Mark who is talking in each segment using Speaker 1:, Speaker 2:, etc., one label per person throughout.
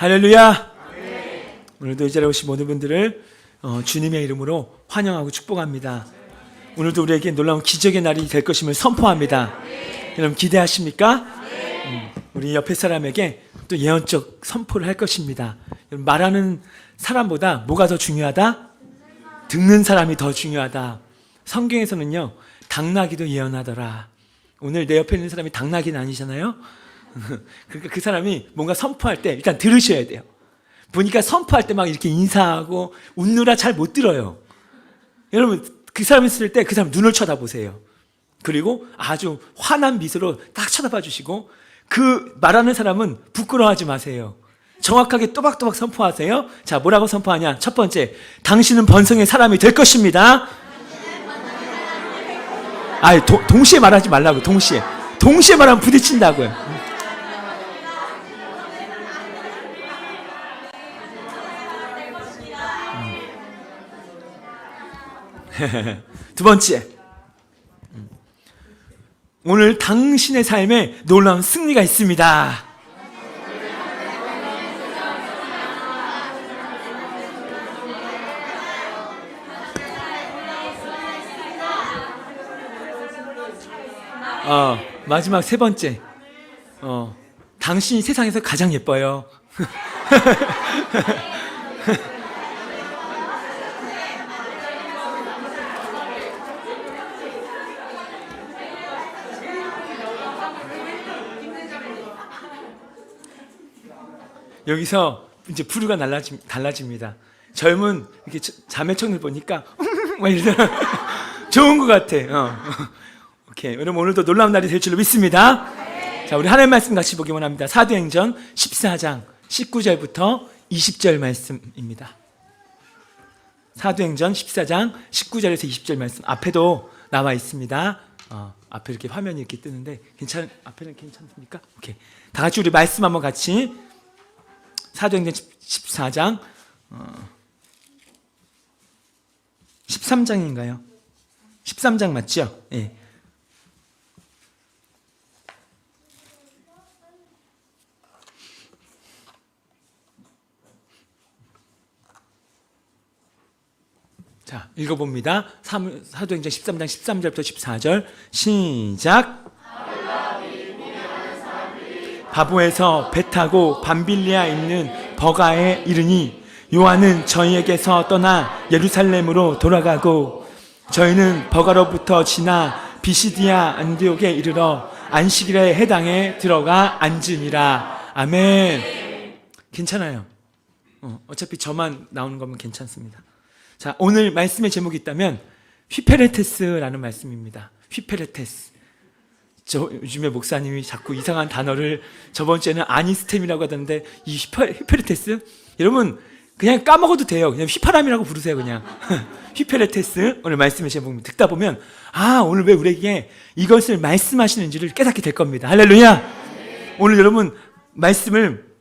Speaker 1: 할렐루야. 오늘도 이 자리에 오신 모든 분들을 주님의 이름으로 환영하고 축복합니다. 오늘도 우리에게 놀라운 기적의 날이 될 것임을 선포합니다. 여러분 기대하십니까? 우리 옆에 사람에게 또 예언적 선포를 할 것입니다. 말하는 사람보다 뭐가 더 중요하다? 듣는 사람이 더 중요하다. 성경에서는요, 당나귀도 예언하더라. 오늘 내 옆에 있는 사람이 당나귀는 아니잖아요. 그러니까 그 사람이 뭔가 선포할 때 일단 들으셔야 돼요. 보니까 선포할 때 막 이렇게 인사하고 웃느라 잘 못 들어요. 여러분 그 사람 있을 때 그 사람 눈을 쳐다보세요. 그리고 아주 환한 미소로 딱 쳐다봐 주시고, 그 말하는 사람은 부끄러워하지 마세요. 정확하게 또박또박 선포하세요. 자, 뭐라고 선포하냐? 첫 번째, 당신은 번성의 사람이 될 것입니다. 동시에 말하지 말라고. 동시에 말하면 부딪힌다고요. 두 번째, 오늘 당신의 삶에 놀라운 승리가 있습니다. 마지막 세 번째, 당신이 세상에서 가장 예뻐요. 여기서 이제 부류가 달라집니다. 젊은 이렇게 자매청을 보니까 막 이러잖아. 좋은 것 같아. 오케이. 여러분 오늘도 놀라운 날이 될 줄로 믿습니다. 자, 우리 하나님 말씀 같이 보기 원합니다. 사도행전 14장 19절부터 20절 말씀입니다. 사도행전 14장 19절에서 20절 말씀 앞에도 나와 있습니다. 앞에 이렇게 화면이 이렇게 뜨는데 앞에는 괜찮습니까? 오케이. 다 같이 우리 말씀 한번 같이. 사도행전 14장 13장인가요? 13장 맞죠? 예. 자, 읽어봅니다. 사도행전 13장 13절부터 14절 시작. 바보에서 배 타고 밤빌리아 있는 버가에 이르니 요한은 저희에게서 떠나 예루살렘으로 돌아가고, 저희는 버가로부터 지나 비시디아 안디옥에 이르러 안식일의 해당에 들어가 앉으니라. 아멘. 괜찮아요. 어차피 저만 나오는 거면 괜찮습니다. 자, 오늘 말씀의 제목이 있다면 휘페레테스라는 말씀입니다. 휘페레테스. 요즘에 목사님이 자꾸 이상한 단어를, 저번 주에는 아니스템이라고 하던데 이 휘페레테스, 여러분 그냥 까먹어도 돼요. 그냥 휘파람이라고 부르세요. 그냥 휘페레테스. 오늘 말씀의 제목 듣다 보면 오늘 왜 우리에게 이것을 말씀하시는지를 깨닫게 될 겁니다. 할렐루야. 오늘 여러분 말씀을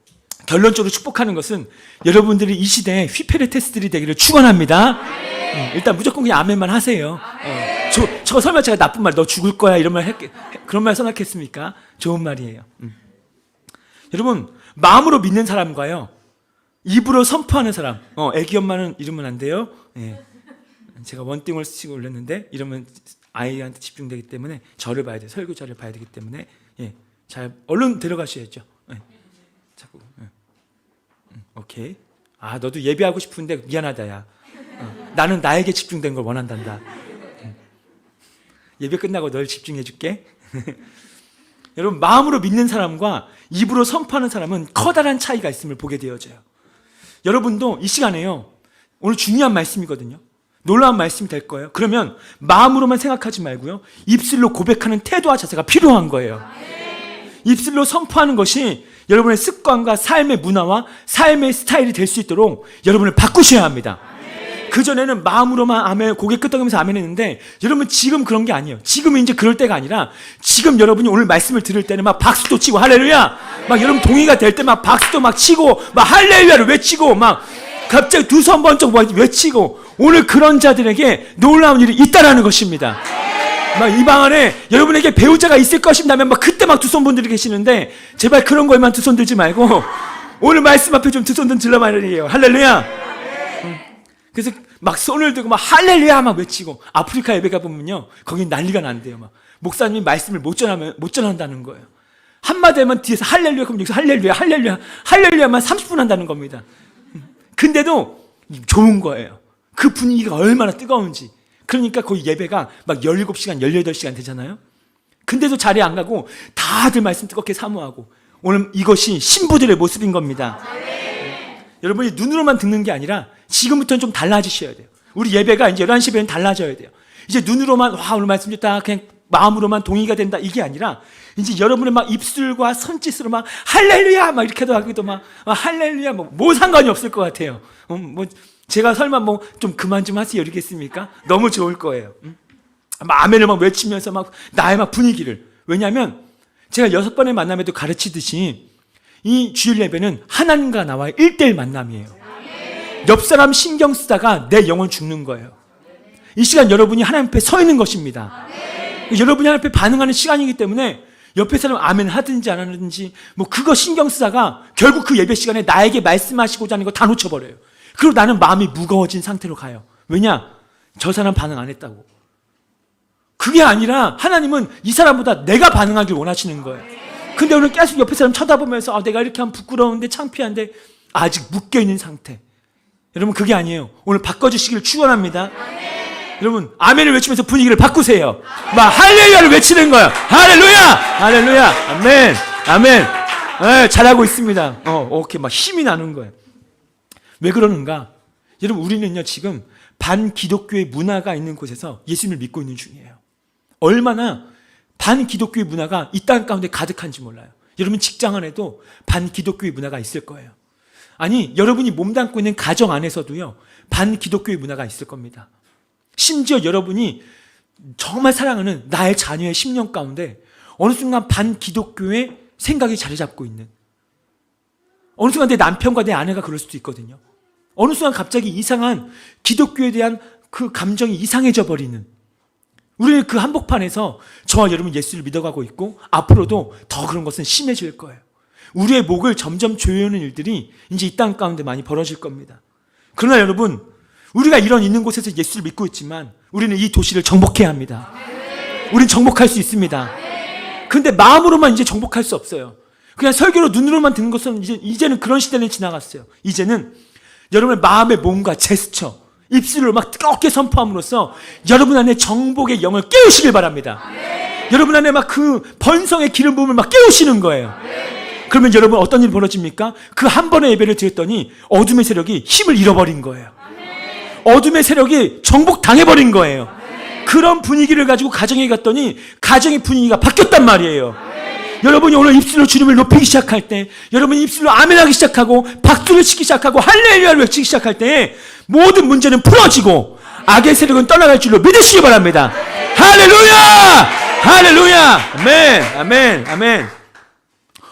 Speaker 1: 결론적으로 축복하는 것은 여러분들이 이 시대에 휘페레테스들이 되기를 축원합니다. 일단 무조건 그냥 아멘만 하세요. 저 설마 제가 나쁜 말, 너 죽을 거야 이런 말 그런 말 선택했습니까? 좋은 말이에요. 여러분 마음으로 믿는 사람과요, 입으로 선포하는 사람. 애기 엄마는 이러면 안 돼요. 예. 제가 원띵을 치고 올렸는데 이러면 아이한테 집중되기 때문에 저를 봐야 돼요. 설교자를 봐야 되기 때문에 잘 얼른 데려가셔야죠. 자꾸. 오케이. 너도 예배하고 싶은데 미안하다 야. 나는 나에게 집중된 걸 원한단다. 예배 끝나고 널 집중해 줄게. 여러분 마음으로 믿는 사람과 입으로 선포하는 사람은 커다란 차이가 있음을 보게 되어져요. 여러분도 이 시간에요, 오늘 중요한 말씀이거든요. 놀라운 말씀이 될 거예요. 그러면 마음으로만 생각하지 말고요, 입술로 고백하는 태도와 자세가 필요한 거예요. 입술로 선포하는 것이 여러분의 습관과 삶의 문화와 삶의 스타일이 될 수 있도록 여러분을 바꾸셔야 합니다. 그전에는 마음으로만 아멘, 고개 끄덕이면서 아멘 했는데, 여러분 지금 그런 게 아니에요. 지금은 이제 그럴 때가 아니라, 지금 여러분이 오늘 말씀을 들을 때는 막 박수도 치고 할렐루야, 막 여러분 동의가 될 때 막 박수도 막 치고 막 할렐루야를 외치고 막 갑자기 두 손 번쩍 외치고, 오늘 그런 자들에게 놀라운 일이 있다라는 것입니다. 막 이 방 안에 여러분에게 배우자가 있을 것이라면 막 그때 막 두 손 분들이 계시는데, 제발 그런 거에만 두 손 들지 말고 오늘 말씀 앞에 좀 두 손 좀 들러 말이에요. 할렐루야. 그래서 막 손을 들고 막 할렐루야 막 외치고, 아프리카 예배 가보면요, 거긴 난리가 난대요. 막 목사님이 말씀을 못 전한다는 거예요. 한마디 하면 뒤에서 할렐루야, 그럼 여기서 할렐루야, 할렐루야, 할렐루야만 30분 한다는 겁니다. 근데도 좋은 거예요. 그 분위기가 얼마나 뜨거운지. 그러니까 거기 예배가 막 17시간, 18시간 되잖아요. 근데도 자리에 안 가고 다들 말씀 뜨겁게 사모하고, 오늘 이것이 신부들의 모습인 겁니다. 여러분이 눈으로만 듣는 게 아니라 지금부터는 좀 달라지셔야 돼요. 우리 예배가 이제 11시 예배는 달라져야 돼요. 이제 눈으로만 와 오늘 말씀 좋다 그냥 마음으로만 동의가 된다 이게 아니라, 이제 여러분의 막 입술과 손짓으로 막 할렐루야 막 이렇게도 하기도 막 할렐루야 뭐 상관이 없을 것 같아요. 뭐 제가 설마 뭐 좀 그만 좀 하세요 이러겠습니까? 너무 좋을 거예요. 막 아멘을 막 외치면서 막 나의 막 분위기를. 왜냐하면 제가 6번의 만남에도 가르치듯이 이 주일 예배는 하나님과 나와의 1대1 만남이에요. 옆 사람 신경 쓰다가 내 영혼 죽는 거예요. 이 시간 여러분이 하나님 앞에 서 있는 것입니다. 여러분이 하나님 앞에 반응하는 시간이기 때문에 옆에 사람 아멘 하든지 안 하든지 뭐 그거 신경 쓰다가 결국 그 예배 시간에 나에게 말씀하시고자 하는 거 다 놓쳐버려요. 그리고 나는 마음이 무거워진 상태로 가요. 왜냐? 저 사람 반응 안 했다고. 그게 아니라 하나님은 이 사람보다 내가 반응하길 원하시는 거예요. 근데 오늘 계속 옆에 사람 쳐다보면서 내가 이렇게 하면 부끄러운데 창피한데 아직 묶여있는 상태. 여러분 그게 아니에요. 오늘 바꿔주시기를 축원합니다. 여러분 아멘을 외치면서 분위기를 바꾸세요. 막 할렐루야를 외치는 거예요. 할렐루야, 할렐루야, 아멘, 아멘. 네, 잘하고 있습니다. 오케이, 막 힘이 나는 거예요. 왜 그러는가? 여러분 우리는요 지금 반기독교의 문화가 있는 곳에서 예수님을 믿고 있는 중이에요. 얼마나 반기독교의 문화가 이 땅 가운데 가득한지 몰라요. 여러분 직장 안에도 반기독교의 문화가 있을 거예요. 아니 여러분이 몸담고 있는 가정 안에서도요 반기독교의 문화가 있을 겁니다. 심지어 여러분이 정말 사랑하는 나의 자녀의 심령 가운데 어느 순간 반기독교의 생각이 자리 잡고 있는, 어느 순간 내 남편과 내 아내가 그럴 수도 있거든요. 어느 순간 갑자기 이상한 기독교에 대한 그 감정이 이상해져 버리는, 우리는 그 한복판에서 저와 여러분 예수를 믿어가고 있고 앞으로도 더 그런 것은 심해질 거예요. 우리의 목을 점점 조여오는 일들이 이제 이 땅 가운데 많이 벌어질 겁니다. 그러나 여러분 우리가 이런 있는 곳에서 예수를 믿고 있지만 우리는 이 도시를 정복해야 합니다. 우린 정복할 수 있습니다. 그런데 마음으로만 이제 정복할 수 없어요. 그냥 설교로 눈으로만 듣는 것은 이제는 그런 시대는 지나갔어요. 이제는 여러분의 마음의 몸과 제스처, 입술로 막 뜨겁게 선포함으로써 여러분 안에 정복의 영을 깨우시길 바랍니다. 여러분 안에 막 그 번성의 기름 부음을 막 깨우시는 거예요. 그러면 여러분 어떤 일이 벌어집니까? 그 한 번의 예배를 드렸더니 어둠의 세력이 힘을 잃어버린 거예요. 어둠의 세력이 정복당해버린 거예요. 그런 분위기를 가지고 가정에 갔더니 가정의 분위기가 바뀌었단 말이에요. 여러분이 오늘 입술로 주님을 높이기 시작할 때, 여러분이 입술로 아멘하기 시작하고 박수를 치기 시작하고 할렐루야를 외치기 시작할 때 모든 문제는 풀어지고 악의 세력은 떠나갈 줄로 믿으시기 바랍니다. 할렐루야! 할렐루야! 아멘, 아멘, 아멘.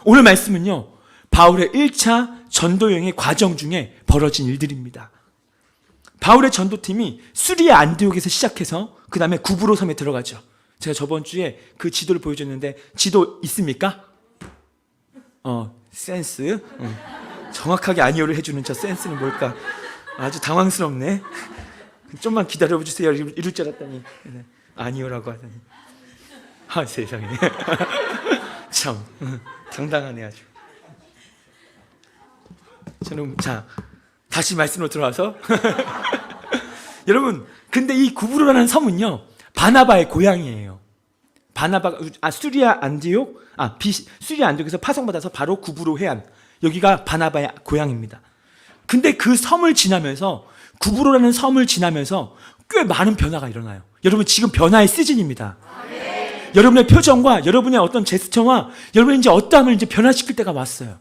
Speaker 1: 오늘 말씀은요 바울의 1차 전도 여행의 과정 중에 벌어진 일들입니다. 바울의 전도팀이 수리아 안디옥에서 시작해서 그 다음에 구브로 섬에 들어가죠. 제가 저번 주에 그 지도를 보여줬는데 지도 있습니까? 센스. 정확하게 아니오를 해주는 저 센스는 뭘까? 아주 당황스럽네. 좀만 기다려주세요 이럴 줄 알았더니 아니오라고 하더니 세상에. 참 당당하네 아주. 저는 자 다시 말씀으로 들어와서 여러분 근데 이 구브로라는 섬은요 바나바의 고향이에요. 수리아 안디옥 수리아 안디옥에서 파송받아서 바로 구브로 해안, 여기가 바나바의 고향입니다. 근데 그 섬을 지나면서, 구브로라는 섬을 지나면서 꽤 많은 변화가 일어나요. 여러분 지금 변화의 시즌입니다. 여러분의 표정과 여러분의 어떤 제스처와 여러분의 이제 어떠함을 이제 변화시킬 때가 왔어요.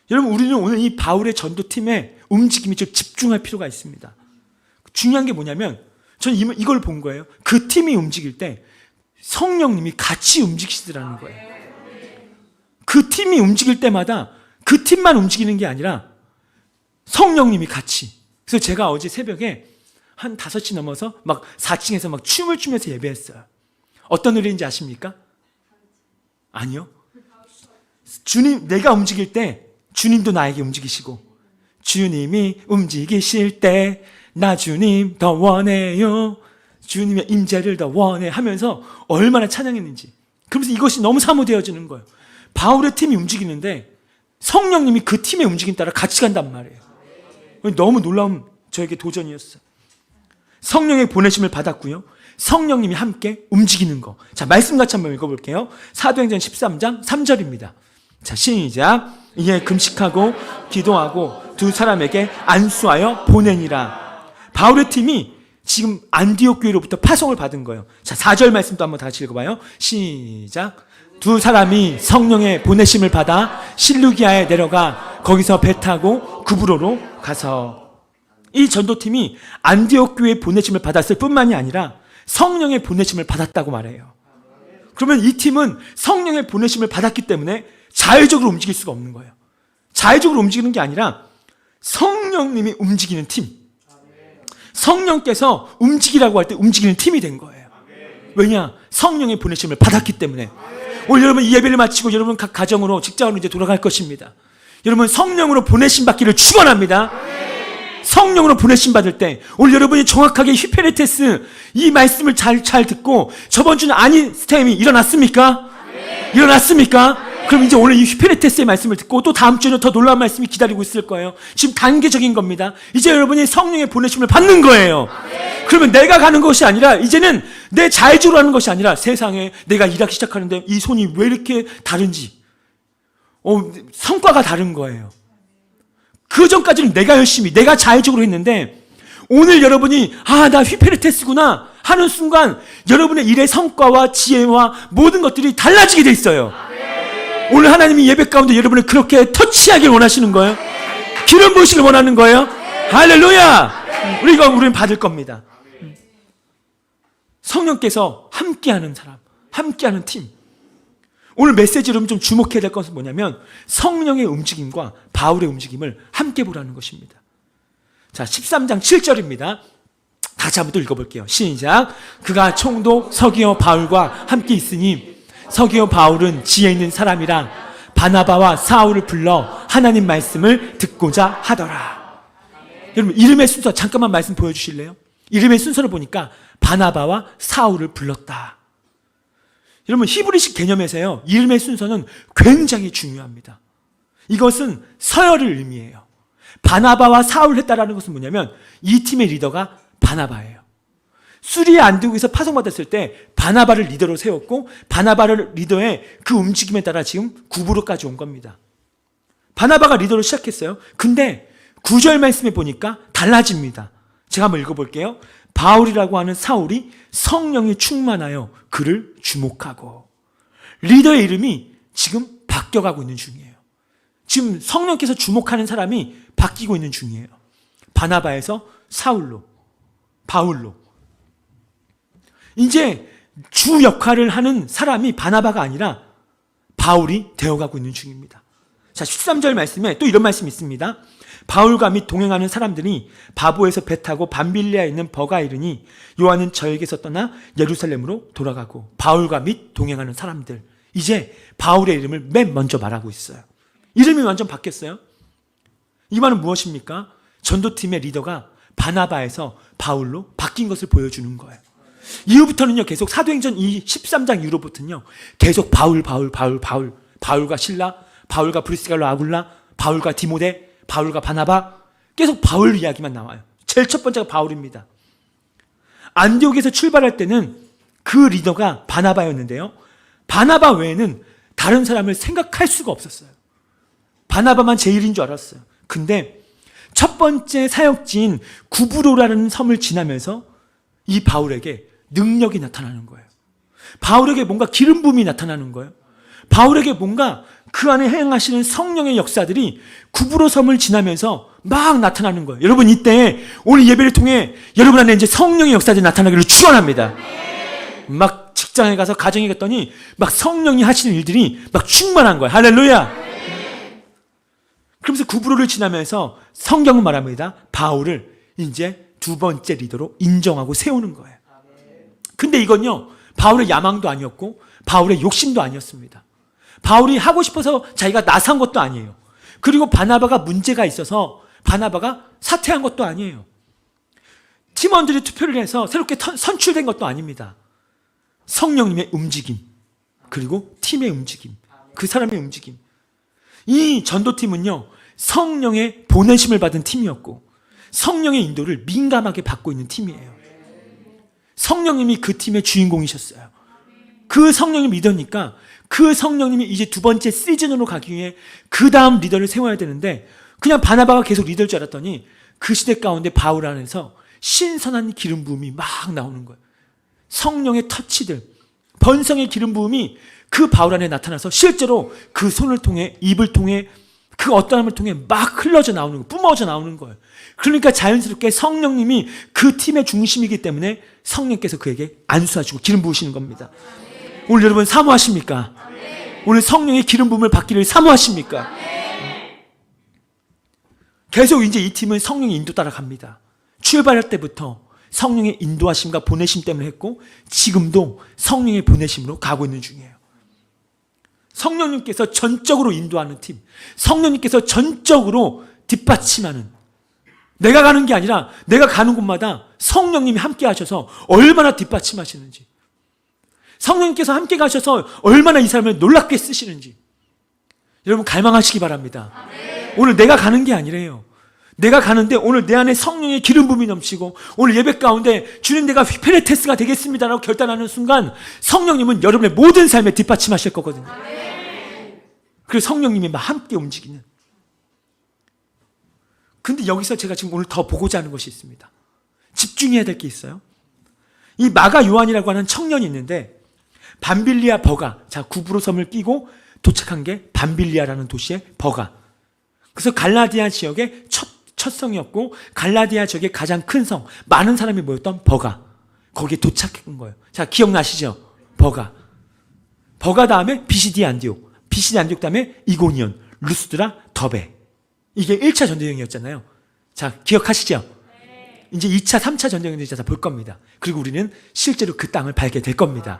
Speaker 1: 여러분 우리는 오늘 이 바울의 전도팀의 움직임이 좀 집중할 필요가 있습니다. 중요한 게 뭐냐면 저는 이걸 본 거예요. 그 팀이 움직일 때 성령님이 같이 움직이시더라는 거예요. 그 팀이 움직일 때마다 그 팀만 움직이는 게 아니라 성령님이 같이. 그래서 제가 어제 새벽에 한 5시 넘어서 막 4층에서 막 춤을 추면서 예배했어요. 어떤 노래인지 아십니까? 아니요. 주님, 내가 움직일 때 주님도 나에게 움직이시고, 주님이 움직이실 때 나 주님 더 원해요, 주님의 임재를 더 원해 하면서 얼마나 찬양했는지. 그러면서 이것이 너무 사모되어지는 거예요. 바울의 팀이 움직이는데 성령님이 그 팀의 움직임 따라 같이 간단 말이에요. 너무 놀라운 저에게 도전이었어요. 성령의 보내심을 받았고요, 성령님이 함께 움직이는 거. 자, 말씀 같이 한번 읽어볼게요. 사도행전 13장 3절입니다. 자, 시작. 이에 금식하고 기도하고 두 사람에게 안수하여 보내니라. 바울의 팀이 지금 안디옥 교회로부터 파송을 받은 거예요. 자, 4절 말씀도 한번 다시 읽어봐요. 시작. 두 사람이 성령의 보내심을 받아 실루기아에 내려가 거기서 배 타고 구브로로 가서. 이 전도팀이 안디옥 교회의 보내심을 받았을 뿐만이 아니라 성령의 보내심을 받았다고 말해요. 그러면 이 팀은 성령의 보내심을 받았기 때문에 자율적으로 움직일 수가 없는 거예요. 자율적으로 움직이는 게 아니라 성령님이 움직이는 팀, 성령께서 움직이라고 할 때 움직이는 팀이 된 거예요. 왜냐? 성령의 보내심을 받았기 때문에. 오늘 여러분 이 예배를 마치고 여러분 각 가정으로, 직장으로 이제 돌아갈 것입니다. 여러분 성령으로 보내심 받기를 축원합니다. 성령으로 보내심 받을 때 오늘 여러분이 정확하게 휘페레테스 이 말씀을 잘 듣고 저번 주는 아니스타임이 일어났습니까? 일어났습니까? 그럼 이제 오늘 이 휘페레테스의 말씀을 듣고 또 다음 주에는 더 놀라운 말씀이 기다리고 있을 거예요. 지금 단계적인 겁니다. 이제 여러분이 성령의 보내심을 받는 거예요. 그러면 내가 가는 것이 아니라 이제는 내 자의적으로 하는 것이 아니라 세상에 내가 일하기 시작하는데 이 손이 왜 이렇게 다른지, 성과가 다른 거예요. 그 전까지는 내가 열심히, 내가 자의적으로 했는데 오늘 여러분이 나 휘페레테스구나 하는 순간 여러분의 일의 성과와 지혜와 모든 것들이 달라지게 돼 있어요. 오늘 하나님이 예배 가운데 여러분을 그렇게 터치하길 원하시는 거예요. 기름 부으시길 원하는 거예요. 할렐루야. 우리는 받을 겁니다. 성령께서 함께하는 사람, 함께하는 팀. 오늘 메시지로 좀 주목해야 될 것은 뭐냐면 성령의 움직임과 바울의 움직임을 함께 보라는 것입니다. 자, 13장 7절입니다. 다시 한번 또 읽어볼게요. 시작. 그가 총독 서기오 바울과 함께 있으니 서기오 바울은 지혜 있는 사람이라 바나바와 사울을 불러 하나님 말씀을 듣고자 하더라. 여러분 이름의 순서 잠깐만 말씀 보여주실래요? 이름의 순서를 보니까 바나바와 사울을 불렀다. 여러분 히브리식 개념에서요, 이름의 순서는 굉장히 중요합니다. 이것은 서열을 의미해요. 바나바와 사울을 했다라는 것은 뭐냐면 이 팀의 리더가 바나바예요. 수리아 안디옥에서 파송받았을 때 바나바를 리더로 세웠고 바나바를 리더의 그 움직임에 따라 지금 구브로까지 온 겁니다. 바나바가 리더로 시작했어요. 근데 9절 말씀에 보니까 달라집니다. 제가 한번 읽어볼게요. 바울이라고 하는 사울이 성령이 충만하여 그를 주목하고. 리더의 이름이 지금 바뀌어가고 있는 중이에요. 지금 성령께서 주목하는 사람이 바뀌고 있는 중이에요. 바나바에서 사울로, 바울로. 이제 주 역할을 하는 사람이 바나바가 아니라 바울이 되어가고 있는 중입니다. 자, 13절 말씀에 또 이런 말씀이 있습니다. 바울과 및 동행하는 사람들이 바보에서 배 타고 밤빌리아에 있는 버가에 이르니 요한은 저에게서 떠나 예루살렘으로 돌아가고. 바울과 및 동행하는 사람들, 이제 바울의 이름을 맨 먼저 말하고 있어요. 이름이 완전 바뀌었어요. 이 말은 무엇입니까? 전도팀의 리더가 바나바에서 바울로 바뀐 것을 보여주는 거예요. 이후부터는요, 계속 사도행전 13장 이후로부터는요, 계속 바울과 실라, 바울과 브리스갈로 아굴라, 바울과 디모데, 바울과 바나바, 계속 바울 이야기만 나와요. 제일 첫 번째가 바울입니다. 안디옥에서 출발할 때는 그 리더가 바나바였는데요, 바나바 외에는 다른 사람을 생각할 수가 없었어요. 바나바만 제일인 줄 알았어요. 근데 첫 번째 사역지인 구브로라는 섬을 지나면서 이 바울에게 능력이 나타나는 거예요. 바울에게 뭔가 기름 부음이 나타나는 거예요. 바울에게 뭔가 그 안에 행하시는 성령의 역사들이 구브로 섬을 지나면서 막 나타나는 거예요. 여러분 이때 오늘 예배를 통해 여러분 안에 이제 성령의 역사들이 나타나기를 축원합니다. 막 직장에 가서 가정에 갔더니 막 성령이 하시는 일들이 막 충만한 거예요. 할렐루야. 그러면서 구브로를 지나면서 성경은 말합니다. 바울을 이제 두 번째 리더로 인정하고 세우는 거예요. 근데 이건요, 바울의 야망도 아니었고 바울의 욕심도 아니었습니다. 바울이 하고 싶어서 자기가 나선 것도 아니에요. 그리고 바나바가 문제가 있어서 바나바가 사퇴한 것도 아니에요. 팀원들이 투표를 해서 새롭게 선출된 것도 아닙니다. 성령님의 움직임, 그리고 팀의 움직임, 그 사람의 움직임. 이 전도팀은요, 성령의 보내심을 받은 팀이었고 성령의 인도를 민감하게 받고 있는 팀이에요. 성령님이 그 팀의 주인공이셨어요. 그 성령님 믿으니까 그 성령님이 이제 두 번째 시즌으로 가기 위해 그 다음 리더를 세워야 되는데 그냥 바나바가 계속 리더일 줄 알았더니 그 시대 가운데 바울 안에서 신선한 기름 부음이 막 나오는 거예요. 성령의 터치들, 번성의 기름 부음이 그 바울 안에 나타나서 실제로 그 손을 통해, 입을 통해, 그 어떠함을 통해 막 흘러져 나오는 거예요. 뿜어져 나오는 거예요. 그러니까 자연스럽게 성령님이 그 팀의 중심이기 때문에 성령께서 그에게 안수하시고 기름 부으시는 겁니다. 오늘 여러분 사모하십니까? 오늘 성령의 기름 부음을 받기를 사모하십니까? 계속 이제 이 팀은 성령의 인도 따라 갑니다. 출발할 때부터 성령의 인도하심과 보내심 때문에 했고 지금도 성령의 보내심으로 가고 있는 중이에요. 성령님께서 전적으로 인도하는 팀, 성령님께서 전적으로 뒷받침하는, 내가 가는 게 아니라 내가 가는 곳마다 성령님이 함께 하셔서 얼마나 뒷받침하시는지, 성령님께서 함께 가셔서 얼마나 이 사람을 놀랍게 쓰시는지 여러분 갈망하시기 바랍니다. 오늘 내가 가는 게 아니래요. 내가 가는데 오늘 내 안에 성령의 기름 부음이 넘치고 오늘 예배 가운데 주님 내가 휘페레테스가 되겠습니다라고 결단하는 순간 성령님은 여러분의 모든 삶에 뒷받침하실 거거든요. 그래서 성령님이 막 함께 움직이는. 근데 여기서 제가 지금 오늘 더 보고자 하는 것이 있습니다. 집중해야 될 게 있어요. 이 마가 요한이라고 하는 청년이 있는데 밤빌리아 버가, 자 구브로 섬을 끼고 도착한 게 밤빌리아라는 도시의 버가. 그래서 갈라디아 지역의 첫 성이었고 갈라디아 지역의 가장 큰 성, 많은 사람이 모였던 버가. 거기에 도착한 거예요. 자 기억나시죠? 버가 다음에 비시디 안디옥, 비시디 안디옥 다음에 이고니온, 루스드라, 더베. 이게 1차 전도여행이었잖아요. 자 기억하시죠? 이제 2차, 3차 전도여행을 이제 다 볼 겁니다. 그리고 우리는 실제로 그 땅을 밟게 될 겁니다.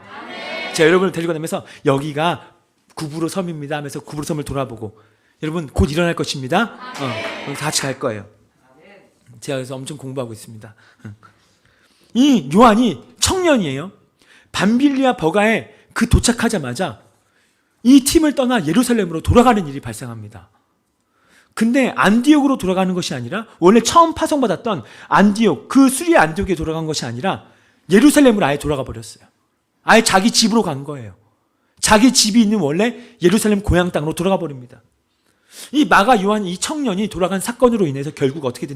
Speaker 1: 제가 여러분을 데리고 다니면서 여기가 구브로 섬입니다 하면서 구브로 섬을 돌아보고 여러분 곧 일어날 것입니다. 다 같이 갈 거예요. 제가 그래서 엄청 공부하고 있습니다. 이 요한이 청년이에요. 밤빌리아 버가에 그 도착하자마자 이 팀을 떠나 예루살렘으로 돌아가는 일이 발생합니다. 근데 안디옥으로 돌아가는 것이 아니라 원래 처음 파송받았던 안디옥, 그 수리아 안디옥에 돌아간 것이 아니라 예루살렘으로 아예 돌아가 버렸어요. 아예 자기 집으로 간 거예요. 자기 집이 있는 원래 예루살렘 고향 땅으로 돌아가 버립니다. 이 마가 요한 이 청년이 돌아간 사건으로 인해서 결국 어떻게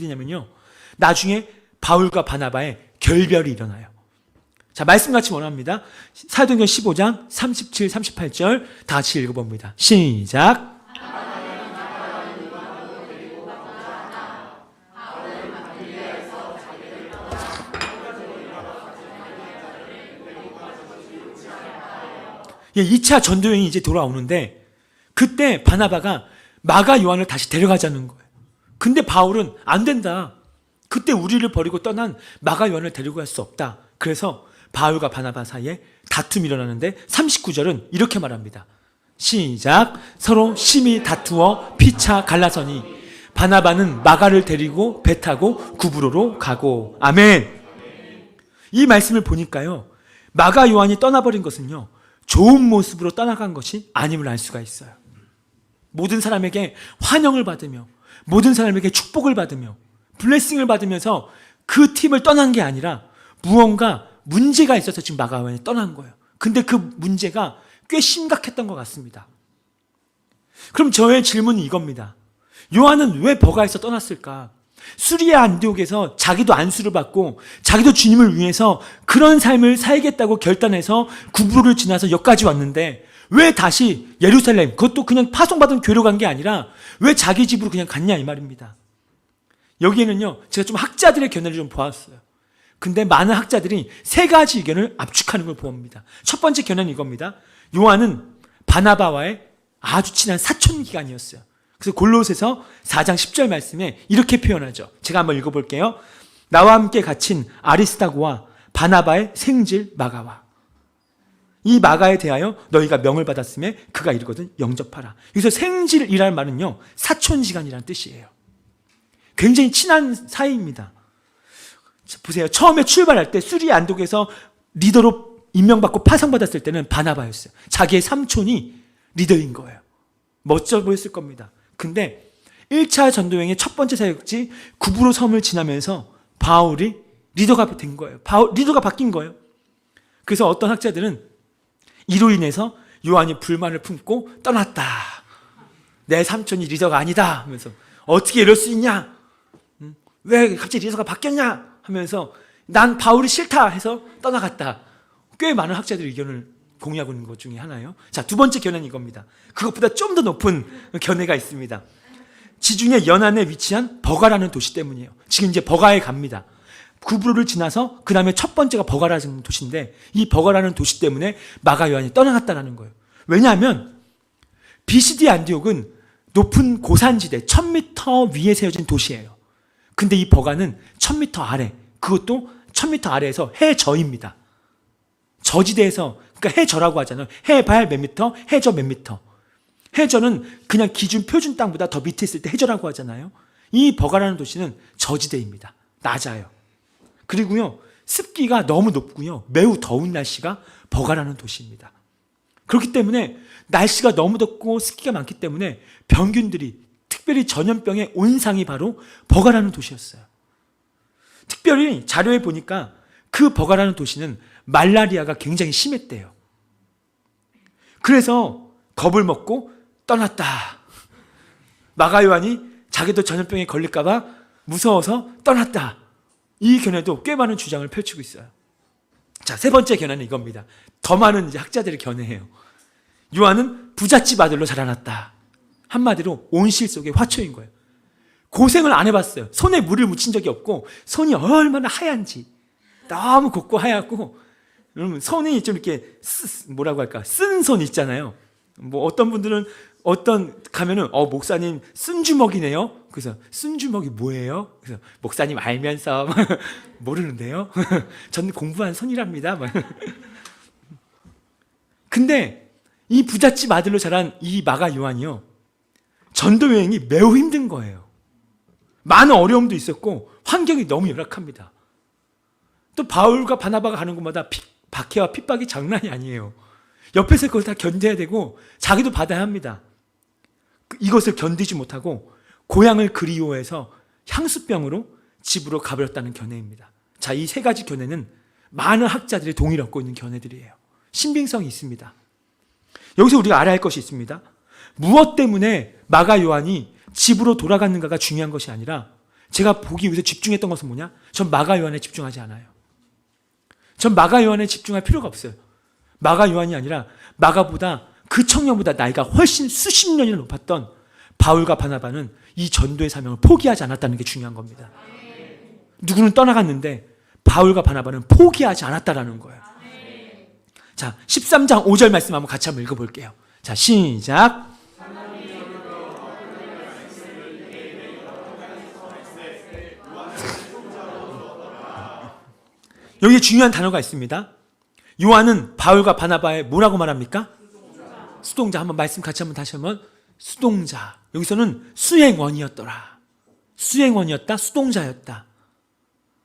Speaker 1: 되냐면요. 나중에 바울과 바나바의 결별이 일어나요. 자, 말씀 같이 원합니다. 사도행전 15장 37, 38절 다 같이 읽어봅니다. 시작. 예, 2차 전도여행이 이제 돌아오는데 그때 바나바가 마가 요한을 다시 데려가자는 거예요. 근데 바울은 안 된다. 그때 우리를 버리고 떠난 마가 요한을 데리고 갈 수 없다. 그래서 바울과 바나바 사이에 다툼이 일어나는데 39절은 이렇게 말합니다. 시작. 서로 심히 다투어 피차 갈라서니 바나바는 마가를 데리고 배 타고 구브로로 가고. 아멘. 이 말씀을 보니까요. 마가 요한이 떠나버린 것은요. 좋은 모습으로 떠나간 것이 아님을 알 수가 있어요. 모든 사람에게 환영을 받으며 모든 사람에게 축복을 받으며 블레싱을 받으면서 그 팀을 떠난 게 아니라 무언가 문제가 있어서 지금 마가 요한이 떠난 거예요. 근데 그 문제가 꽤 심각했던 것 같습니다. 그럼 저의 질문은 이겁니다. 요한은 왜 버가에서 떠났을까? 수리아 안디옥에서 자기도 안수를 받고 자기도 주님을 위해서 그런 삶을 살겠다고 결단해서 구브로를 지나서 여기까지 왔는데 왜 다시 예루살렘, 그것도 그냥 파송받은 교회로 간 게 아니라 왜 자기 집으로 그냥 갔냐 이 말입니다. 여기에는요 제가 좀 학자들의 견해를 좀 보았어요. 근데 많은 학자들이 세 가지 의견을 압축하는 걸 보입니다. 첫 번째 견해는 이겁니다. 요한은 바나바와의 아주 친한 사촌기간이었어요. 그래서 골로새서 4장 10절 말씀에 이렇게 표현하죠. 제가 한번 읽어볼게요. 나와 함께 갇힌 아리스다고와 바나바의 생질 마가와. 이 마가에 대하여 너희가 명을 받았음에 그가 이르거든 영접하라. 여기서 생질이라는 말은요, 사촌지간이라는 뜻이에요. 굉장히 친한 사이입니다. 보세요. 처음에 출발할 때 수리 안독에서 리더로 임명받고 파송받았을 때는 바나바였어요. 자기의 삼촌이 리더인 거예요. 멋져 보였을 겁니다. 근데 1차 전도여행의 첫 번째 사역지 구브로 섬을 지나면서 바울이 리더가 된 거예요. 리더가 바뀐 거예요. 그래서 어떤 학자들은 이로 인해서 요한이 불만을 품고 떠났다. 내 삼촌이 리더가 아니다 하면서 어떻게 이럴 수 있냐? 왜 갑자기 리더가 바뀌었냐? 하면서 난 바울이 싫다 해서 떠나갔다. 꽤 많은 학자들의 의견을 공유하고 있는 것 중에 하나예요. 자, 두 번째 견해는 이겁니다. 그것보다 좀 더 높은 견해가 있습니다. 지중해 연안에 위치한 버가라는 도시 때문이에요. 지금 이제 버가에 갑니다. 구브로를 지나서 그 다음에 첫 번째가 버가라는 도시인데 이 버가라는 도시 때문에 마가 요한이 떠나갔다는 거예요. 왜냐하면 비시디 안디옥은 높은 고산지대 1000m 위에 세워진 도시예요. 근데 이 버가는 1000m 아래, 그것도 1000m 아래에서 해저입니다. 저지대에서, 그러니까 해저라고 하잖아요. 해발 몇 미터, 해저 몇 미터. 해저는 그냥 기준 표준 땅보다 더 밑에 있을 때 해저라고 하잖아요. 이 버가라는 도시는 저지대입니다. 낮아요. 그리고요, 습기가 너무 높고요, 매우 더운 날씨가 버가라는 도시입니다. 그렇기 때문에 날씨가 너무 덥고 습기가 많기 때문에 병균들이, 특별히 전염병의 온상이 바로 버가라는 도시였어요. 특별히 자료에 보니까 그 버가라는 도시는 말라리아가 굉장히 심했대요. 그래서 겁을 먹고 떠났다. 마가 요한이 자기도 전염병에 걸릴까봐 무서워서 떠났다. 이 견해도 꽤 많은 주장을 펼치고 있어요. 자, 세 번째 견해는 이겁니다. 더 많은 이제 학자들의 견해예요. 요한은 부잣집 아들로 자라났다. 한마디로 온실 속의 화초인 거예요. 고생을 안 해봤어요. 손에 물을 묻힌 적이 없고 손이 얼마나 하얀지 너무 곱고 하얗고, 여러분 손이 좀 이렇게 뭐라고 할까, 쓴 손 있잖아요. 뭐 어떤 분들은 가면은 목사님 쓴주먹이네요. 그래서 쓴주먹이 뭐예요? 그래서 목사님 알면서 모르는데요. 저는 공부한 손이랍니다. 근데 이 부잣집 아들로 자란 이 마가 요한이요, 전도 여행이 매우 힘든 거예요. 많은 어려움도 있었고 환경이 너무 열악합니다. 또 바울과 바나바가 가는 곳마다 박해와 핍박이 장난이 아니에요. 옆에서 그걸 다 견뎌야 되고 자기도 받아야 합니다. 이것을 견디지 못하고 고향을 그리워해서 향수병으로 집으로 가버렸다는 견해입니다. 자, 이 세 가지 견해는 많은 학자들이 동의를 얻고 있는 견해들이에요. 신빙성이 있습니다. 여기서 우리가 알아야 할 것이 있습니다. 무엇 때문에 마가 요한이 집으로 돌아갔는가가 중요한 것이 아니라, 제가 보기 위해서 집중했던 것은 뭐냐? 전 마가 요한에 집중하지 않아요. 전 마가 요한에 집중할 필요가 없어요. 마가 요한이 아니라 마가보다, 그 청년보다 나이가 훨씬 수십 년이나 높았던 바울과 바나바는 이 전도의 사명을 포기하지 않았다는 게 중요한 겁니다. 누구는 떠나갔는데 바울과 바나바는 포기하지 않았다라는 거예요. 자, 13장 5절 말씀 한번 같이 한번 읽어볼게요. 자, 시작. 여기에 중요한 단어가 있습니다. 요한은 바울과 바나바의 뭐라고 말합니까? 수동자. 한번 말씀 같이 한번 다시 한번. 수동자. 여기서는 수행원이었더라. 수행원이었다, 수동자였다.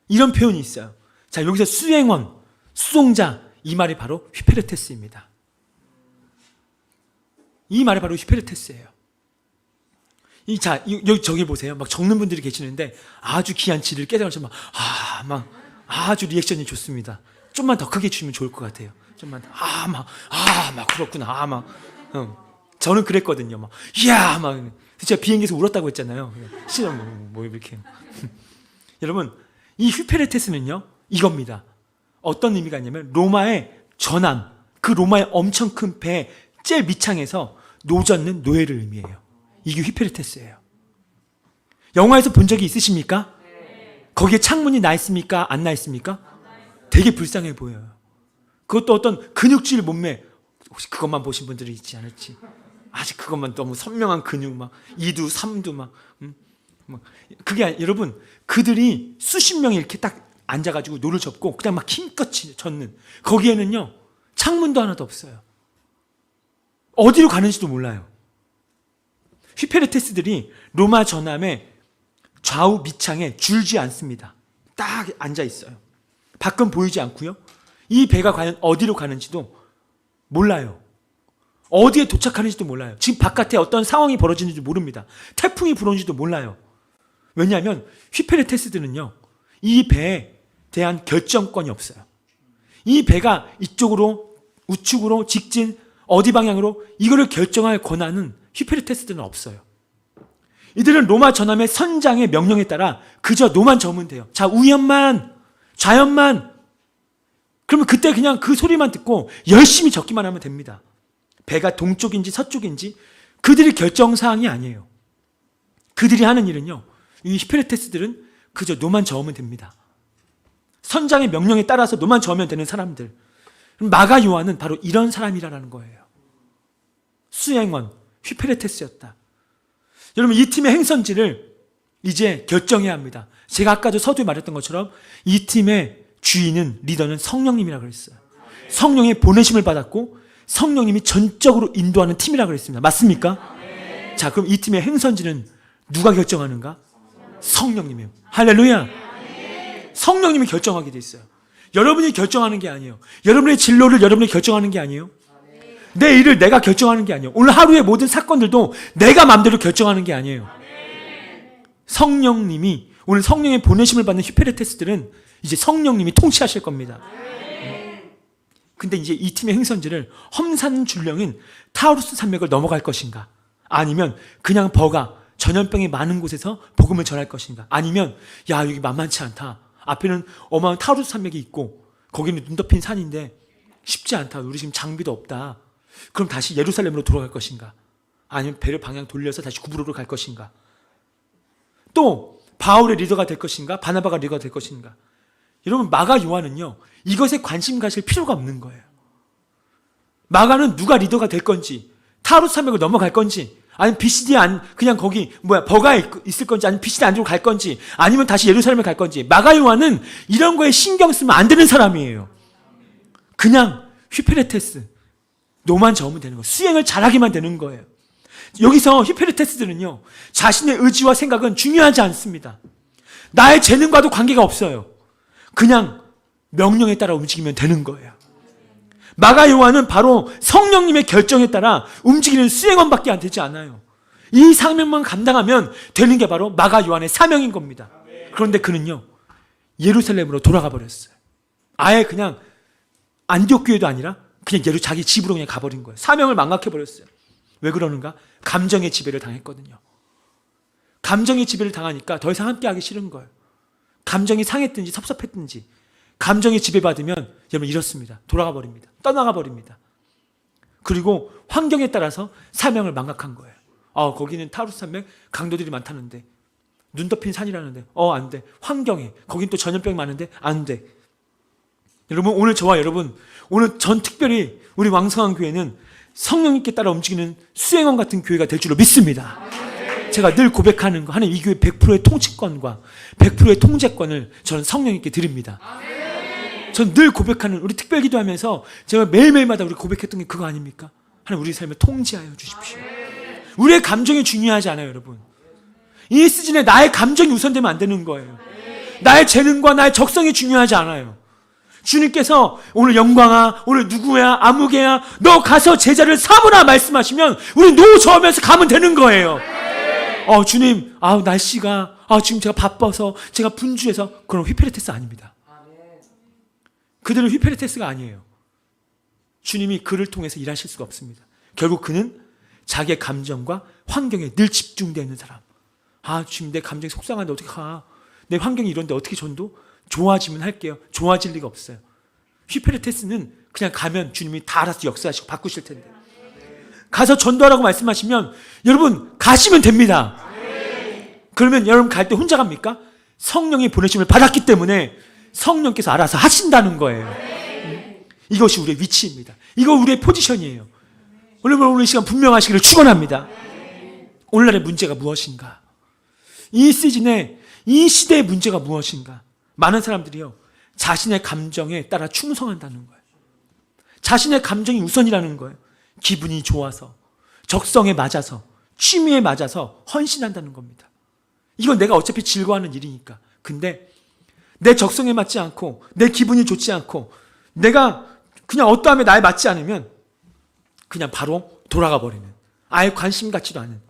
Speaker 1: 이런 표현이 있어요. 자, 여기서 수행원, 수동자, 이 말이 바로 휘페르테스입니다. 이 말이 바로 휘페르테스예요. 여기 저기 보세요. 막 적는 분들이 계시는데 아주 귀한 지를 깨달으셔서 막 아주 리액션이 좋습니다. 좀만 더 크게 주면 좋을 것 같아요. 좀만 더, 그렇구나. 저는 그랬거든요. 이야, 제가 비행기에서 울었다고 했잖아요. 뭐 이렇게. 여러분, 이 휘페르테스는요, 이겁니다. 어떤 의미가 있냐면, 로마의 전함, 그 로마의 엄청 큰 배 제일 밑창에서 노젓는 노예를 의미해요. 이게 휘페르테스예요. 영화에서 본 적이 있으십니까? 거기에 창문이 나 있습니까? 안 나 있습니까? 되게 불쌍해 보여요. 그것도 어떤 근육질 몸매, 혹시 그것만 보신 분들이 있지 않을지. 아직 그것만 너무 선명한 근육, 이두, 삼두, 그게 여러분, 그들이 수십 명이 이렇게 딱 앉아가지고 노를 접고 그냥 힘껏 젓는, 거기에는요, 창문도 하나도 없어요. 어디로 가는지도 몰라요. 휘페레테스들이 로마 전함의 좌우 밑창에 줄지 않습니다. 딱 앉아 있어요. 밖은 보이지 않고요. 이 배가 과연 어디로 가는지도 몰라요. 어디에 도착하는지도 몰라요. 지금 바깥에 어떤 상황이 벌어지는지 모릅니다. 태풍이 불어오는지도 몰라요. 왜냐하면 휘페레테스들은요, 이 배에 대한 결정권이 없어요. 이 배가 이쪽으로, 우측으로, 직진, 어디 방향으로 이거를 결정할 권한은 휘페레테스들은 없어요. 이들은 로마 전함의 선장의 명령에 따라 그저 노만 저으면 돼요. 자, 우연만, 좌연만. 그러면 그때 그냥 그 소리만 듣고 열심히 적기만 하면 됩니다. 배가 동쪽인지 서쪽인지 그들이 결정사항이 아니에요. 그들이 하는 일은요, 이 휘페레테스들은 그저 노만 저으면 됩니다. 선장의 명령에 따라서 노만 저으면 되는 사람들. 마가 요한은 바로 이런 사람이라는 거예요. 수행원, 휘페레테스였다. 여러분, 이 팀의 행선지를 이제 결정해야 합니다. 제가 아까도 서두에 말했던 것처럼 이 팀의 주인은, 리더는 성령님이라고 그랬어요. 성령의 보내심을 받았고 성령님이 전적으로 인도하는 팀이라고 그랬습니다. 맞습니까? 자, 그럼 이 팀의 행선지는 누가 결정하는가? 성령님이에요. 할렐루야. 성령님이 결정하게 돼 있어요. 여러분이 결정하는 게 아니에요. 여러분의 진로를 여러분이 결정하는 게 아니에요. 내 일을 내가 결정하는 게 아니에요. 오늘 하루의 모든 사건들도 내가 마음대로 결정하는 게 아니에요. 성령님이, 오늘 성령의 보내심을 받는 휘페레테스들은 이제 성령님이 통치하실 겁니다. 근데 이제 이 팀의 행선지를 험산 줄령인 타우루스 산맥을 넘어갈 것인가? 아니면 그냥 버가 전염병이 많은 곳에서 복음을 전할 것인가? 아니면 야, 여기 만만치 않다. 앞에는 어마어마한 타우루스 산맥이 있고 거기는 눈 덮인 산인데 쉽지 않다. 우리 지금 장비도 없다. 그럼 다시 예루살렘으로 돌아갈 것인가? 아니면 배를 방향 돌려서 다시 구브로로 갈 것인가? 또 바울의 리더가 될 것인가? 바나바가 리더가 될 것인가? 여러분, 마가 요한은요, 이것에 관심 가실 필요가 없는 거예요. 마가는 누가 리더가 될 건지, 타루스 산맥을 넘어갈 건지, 아니면 비시디 그냥 거기 버가에 있을 건지, 아니면 비시디 안으로 갈 건지, 아니면 다시 예루살렘에 갈 건지. 마가 요한은 이런 거에 신경 쓰면 안 되는 사람이에요. 그냥 휘페레테스 노만 저으면 되는 거예요. 수행을 잘하기만 되는 거예요. 여기서 휘페레테스들은요, 자신의 의지와 생각은 중요하지 않습니다. 나의 재능과도 관계가 없어요. 그냥 명령에 따라 움직이면 되는 거예요. 마가 요한은 바로 성령님의 결정에 따라 움직이는 수행원밖에 안 되지 않아요. 이 사명만 감당하면 되는 게 바로 마가 요한의 사명인 겁니다. 그런데 그는요, 예루살렘으로 돌아가 버렸어요. 아예 그냥 안디옥 교회도 아니라 그냥 자기 집으로 그냥 가버린 거예요. 사명을 망각해 버렸어요. 왜 그러는가? 감정의 지배를 당했거든요. 감정의 지배를 당하니까 더 이상 함께하기 싫은 거예요. 감정이 상했든지 섭섭했든지 감정에 지배받으면 여러분 이렇습니다. 돌아가 버립니다. 떠나가 버립니다. 그리고 환경에 따라서 사명을 망각한 거예요. 거기는 타루스 산맥 강도들이 많다는데, 눈 덮인 산이라는데 안 돼. 환경에 거긴 또 전염병이 많은데 안 돼. 여러분, 오늘 저와 여러분, 오늘 전 특별히 우리 왕성한 교회는 성령님께 따라 움직이는 수행원 같은 교회가 될 줄로 믿습니다. 제가 늘 고백하는 거, 하나님, 이 교회 100%의 통치권과 100%의 통제권을 저는 성령님께 드립니다. 전 늘 고백하는, 우리 특별 기도하면서 제가 매일매일마다 우리 고백했던 게 그거 아닙니까? 하나님, 우리 삶을 통제하여 주십시오. 우리의 감정이 중요하지 않아요, 여러분. 이 시즌에 나의 감정이 우선되면 안 되는 거예요. 나의 재능과 나의 적성이 중요하지 않아요. 주님께서 오늘 영광아, 오늘 누구야, 아무개야, 너 가서 제자를 삼으라 말씀하시면 우리 노 저으면서 가면 되는 거예요. 주님, 날씨가, 지금 제가 바빠서, 제가 분주해서. 그럼 휘페레테스 아닙니다. 그들은 휘페레테스가 아니에요. 주님이 그를 통해서 일하실 수가 없습니다. 결국 그는 자기의 감정과 환경에 늘 집중되어 있는 사람. 지금 내 감정이 속상한데 어떡하? 내 환경이 이런데 어떻게 전도? 좋아지면 할게요. 좋아질 리가 없어요. 휘페레테스는 그냥 가면 주님이 다 알아서 역사하시고 바꾸실 텐데. 가서 전도하라고 말씀하시면 여러분 가시면 됩니다. 그러면 여러분 갈 때 혼자 갑니까? 성령의 보내심을 받았기 때문에 성령께서 알아서 하신다는 거예요. 이것이 우리의 위치입니다. 이거 우리의 포지션이에요. 오늘 이 시간 분명하시기를 축원합니다. 오늘날의 문제가 무엇인가? 이 시즌에 이 시대의 문제가 무엇인가? 많은 사람들이요, 자신의 감정에 따라 충성한다는 거예요. 자신의 감정이 우선이라는 거예요. 기분이 좋아서, 적성에 맞아서, 취미에 맞아서 헌신한다는 겁니다. 이건 내가 어차피 즐거워하는 일이니까. 근데 내 적성에 맞지 않고, 내 기분이 좋지 않고, 내가 그냥 어떠함에 나에 맞지 않으면 그냥 바로 돌아가 버리는, 아예 관심 갖지도 않은,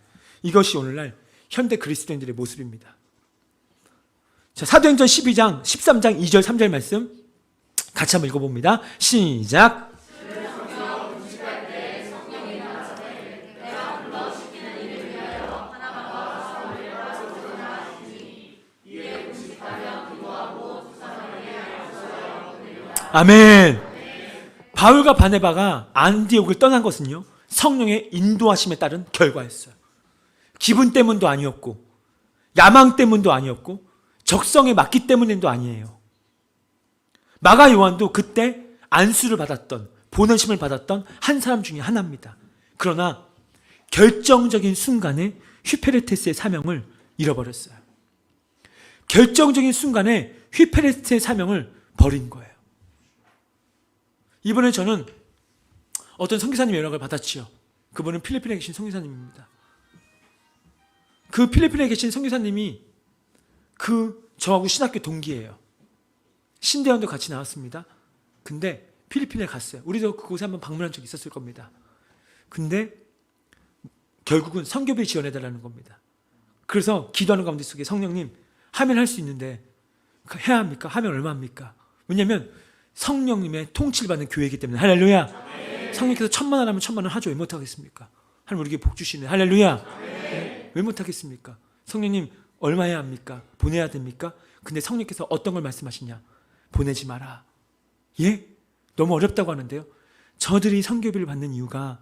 Speaker 1: 이것이 오늘날 현대 그리스도인들의 모습입니다. 자, 사도행전 12장 13장 2절 3절 말씀 같이 한번 읽어봅니다. 시작. 아멘. 바울과 바네바가 안디옥을 떠난 것은요, 성령의 인도하심에 따른 결과였어요. 기분 때문도 아니었고, 야망 때문도 아니었고, 적성에 맞기 때문도 아니에요. 마가 요한도 그때 안수를 받았던, 보내심을 받았던 한 사람 중에 하나입니다. 그러나 결정적인 순간에 휘페레테스의 사명을 잃어버렸어요. 결정적인 순간에 휘페레테스의 사명을 버린 거예요. 이번에 저는 어떤 선교사님의 연락을 받았지요. 그분은 필리핀에 계신 선교사님입니다. 그 필리핀에 계신 선교사님이 저하고 신학교 동기예요. 신대원도 같이 나왔습니다. 근데 필리핀에 갔어요. 우리도 그곳에 한번 방문한 적이 있었을 겁니다. 근데 결국은 선교비 지원해달라는 겁니다. 그래서 기도하는 가운데 속에 성령님, 하면 할 수 있는데 해야 합니까? 하면 얼마입니까? 왜냐하면 성령님의 통치를 받는 교회이기 때문에. 할렐루야. 성령께서 1,000만 원 하면 1,000만 원 하죠. 왜 못하겠습니까? 하나님 우리에게 복 주시네. 할렐루야. 네? 왜 못하겠습니까? 성령님 얼마 해야 합니까? 보내야 됩니까? 근데 성령께서 어떤 걸 말씀하시냐? 보내지 마라. 예? 너무 어렵다고 하는데요. 저들이 선교비를 받는 이유가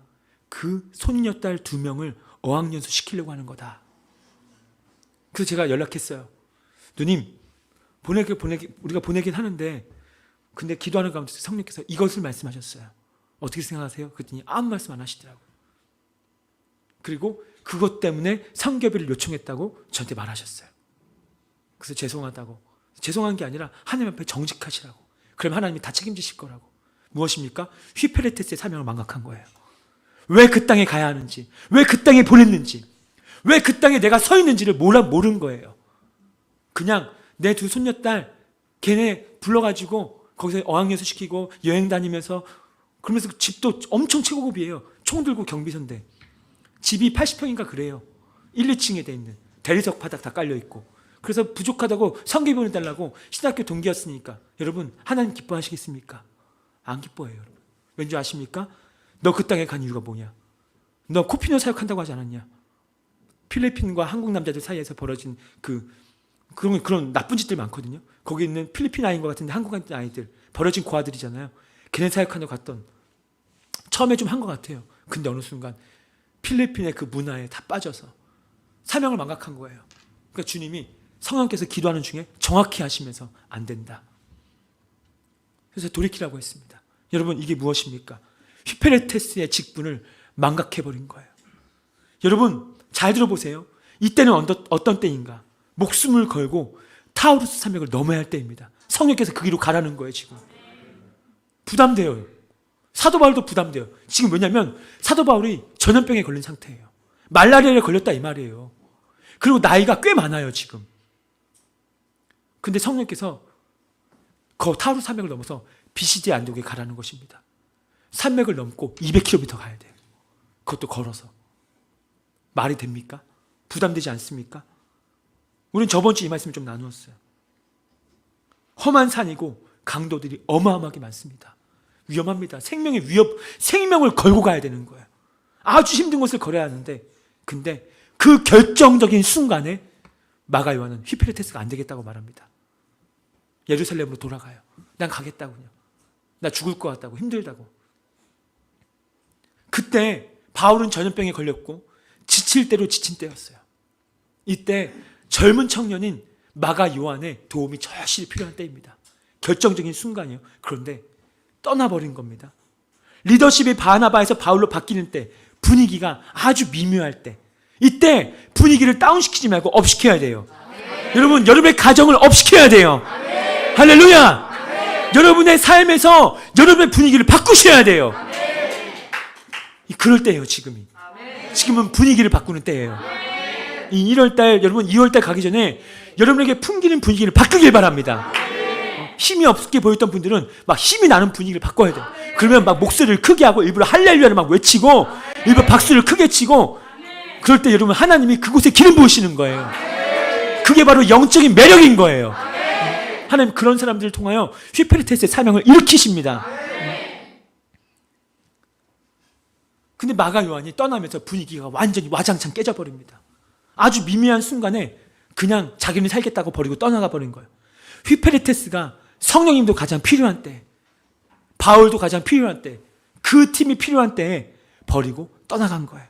Speaker 1: 그 손녀딸 2명을 어학연수 시키려고 하는 거다. 그래서 제가 연락했어요. 누님, 우리가 보내긴 하는데, 근데 기도하는 가운데 성령께서 이것을 말씀하셨어요. 어떻게 생각하세요? 그랬더니 아무 말씀 안 하시더라고요. 그리고 그것 때문에 선교비를 요청했다고 저한테 말하셨어요. 그래서 죄송하다고. 죄송한 게 아니라 하나님 앞에 정직하시라고. 그럼 하나님이 다 책임지실 거라고. 무엇입니까? 휘페레테스의 사명을 망각한 거예요. 왜 그 땅에 가야 하는지, 왜 그 땅에 보냈는지, 왜 그 땅에 내가 서 있는지를 모른 거예요. 그냥 내 2 손녀딸 걔네 불러가지고 거기서 어학연수 시키고 여행 다니면서, 그러면서 집도 엄청 최고급이에요. 총 들고 경비선대. 집이 80평인가 그래요. 1, 2층에 돼 있는 대리석 바닥 다 깔려 있고. 그래서 부족하다고 선교 보내달라고 신학교 동기였으니까. 여러분, 하나님 기뻐하시겠습니까? 안 기뻐해요, 여러분. 왠지 아십니까? 너 그 땅에 간 이유가 뭐냐? 너 코피노 사역한다고 하지 않았냐? 필리핀과 한국 남자들 사이에서 벌어진 그런 나쁜 짓들 많거든요. 거기 있는 필리핀 아이인 것 같은데 한국 아이들, 벌어진 고아들이잖아요. 걔네 사역하러 갔던, 처음에 좀 한 것 같아요. 근데 어느 순간 필리핀의 그 문화에 다 빠져서 사명을 망각한 거예요. 그러니까 주님이 성령께서 기도하는 중에 정확히 하시면서 안 된다. 그래서 돌이키라고 했습니다. 여러분, 이게 무엇입니까? 휘페레테스의 직분을 망각해버린 거예요. 여러분, 잘 들어보세요. 이때는 어떤 때인가? 목숨을 걸고 타우루스 산맥을 넘어야 할 때입니다. 성령께서 그 길로 가라는 거예요. 지금 부담돼요. 사도 바울도 부담돼요. 지금 왜냐하면 사도 바울이 전염병에 걸린 상태예요. 말라리아에 걸렸다 이 말이에요. 그리고 나이가 꽤 많아요 지금. 근데 성령께서 타우루스 산맥을 넘어서 비시디아 안독에 가라는 것입니다. 산맥을 넘고 200km 가야 돼요. 그것도 걸어서. 말이 됩니까? 부담되지 않습니까? 우리는 저번 주 이 말씀을 좀 나누었어요. 험한 산이고 강도들이 어마어마하게 많습니다. 위험합니다. 생명의 위협, 생명을 걸고 가야 되는 거예요. 아주 힘든 것을 걸어야 하는데, 근데 그 결정적인 순간에 마가 요한은 휘페레테스가 안 되겠다고 말합니다. 예루살렘으로 돌아가요. 난 가겠다고요. 나 죽을 것 같다고, 힘들다고. 그때 바울은 전염병에 걸렸고 지칠 대로 지친 때였어요. 이때 젊은 청년인 마가 요한의 도움이 절실히 필요한 때입니다. 결정적인 순간이에요. 그런데 떠나버린 겁니다. 리더십이 바나바에서 바울로 바뀌는 때, 분위기가 아주 미묘할 때, 이때 분위기를 다운시키지 말고 업시켜야 돼요. 여러분, 여러분의 가정을 업시켜야 돼요. 할렐루야. 여러분의 삶에서 여러분의 분위기를 바꾸셔야 돼요. 그럴 때예요. 지금은 분위기를 바꾸는 때예요. 이 1월달, 여러분 2월달 가기 전에 여러분에게 풍기는 분위기를 바꾸길 바랍니다. 힘이 없게 보였던 분들은 막 힘이 나는 분위기를 바꿔야 돼요. 그러면 막 목소리를 크게 하고 일부러 할렐루야를 막 외치고 일부러 박수를 크게 치고, 그럴 때 여러분 하나님이 그곳에 기름 부으시는 거예요. 그게 바로 영적인 매력인 거예요. 하나님 그런 사람들을 통하여 휘페르테스의 사명을 일으키십니다. 근데 마가 요한이 떠나면서 분위기가 완전히 와장창 깨져버립니다. 아주 미미한 순간에 그냥 자기는 살겠다고 버리고 떠나가 버린 거예요. 휘페르테스가 성령님도 가장 필요한 때, 바울도 가장 필요한 때, 그 팀이 필요한 때에 버리고 떠나간 거예요.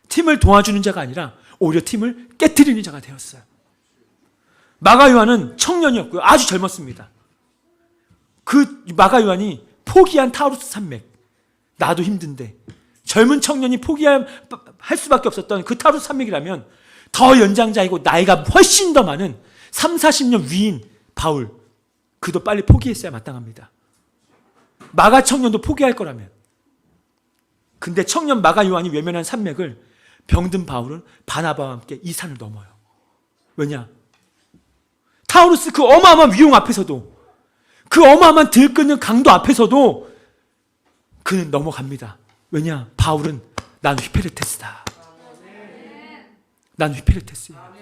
Speaker 1: 팀을 도와주는 자가 아니라 오히려 팀을 깨트리는 자가 되었어요. 마가 요한은 청년이었고요. 아주 젊었습니다. 그 마가 요한이 포기한 타우루스 산맥, 나도 힘든데 젊은 청년이 포기할 수밖에 없었던 그 타우루스 산맥이라면 더 연장자이고 나이가 훨씬 더 많은 3, 40년 위인 바울, 그도 빨리 포기했어야 마땅합니다. 마가 청년도 포기할 거라면. 근데 청년 마가 요한이 외면한 산맥을 병든 바울은 바나바와 함께 이 산을 넘어요. 왜냐? 타우루스 그 어마어마한 위용 앞에서도, 그 어마어마한 들끓는 강도 앞에서도 그는 넘어갑니다. 왜냐? 바울은 난 휘페르테스다. 난 휘페르테스야.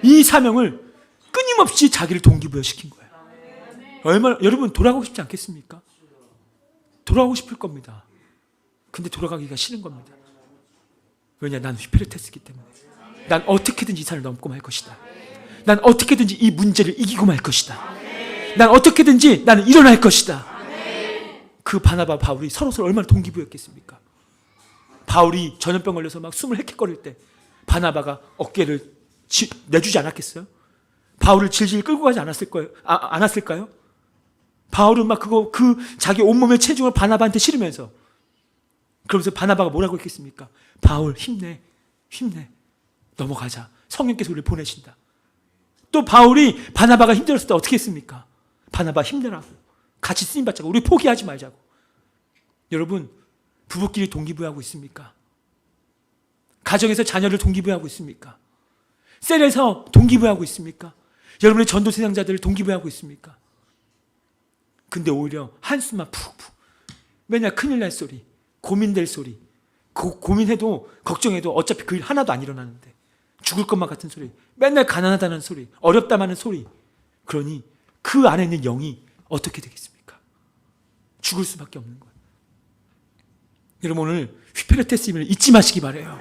Speaker 1: 이 사명을 끊임없이 자기를 동기부여시킨 거예요. 얼마나 여러분 돌아가고 싶지 않겠습니까? 돌아가고 싶을 겁니다. 근데 돌아가기가 싫은 겁니다. 왜냐? 난 휘페르테스이기 때문에. 난 어떻게든지 이 산을 넘고 말 것이다. 난 어떻게든지 이 문제를 이기고 말 것이다. 난 어떻게든지 나는 일어날 것이다. 그 바나바 바울이 서로서로 얼마나 동기부여했겠습니까? 바울이 전염병 걸려서 막 숨을 헥헥거릴 때 바나바가 어깨를 내주지 않았겠어요? 바울을 질질 끌고 가지 않았을까요? 바울은 막 자기 온몸의 체중을 바나바한테 실으면서, 그러면서 바나바가 뭐라고 했겠습니까? 바울 힘내, 넘어가자. 성령께서 우리를 보내신다. 또 바울이 바나바가 힘들었을 때 어떻게 했습니까? 바나바 힘내라고, 같이 쓰임받자고, 우리 포기하지 말자고. 여러분, 부부끼리 동기부여하고 있습니까? 가정에서 자녀를 동기부여하고 있습니까? 셀에서 동기부여하고 있습니까? 여러분의 전도 세상자들을 동기부여하고 있습니까? 근데 오히려 한숨만 푹푹, 맨날 큰일 날 소리, 고민될 소리, 고민해도 걱정해도 어차피 그 일 하나도 안 일어나는데 죽을 것만 같은 소리, 맨날 가난하다는 소리, 어렵다마는 소리. 그러니 그 안에 있는 영이 어떻게 되겠습니까? 죽을 수밖에 없는 거예요. 여러분, 오늘 휘페르테스임을 잊지 마시기 바라요.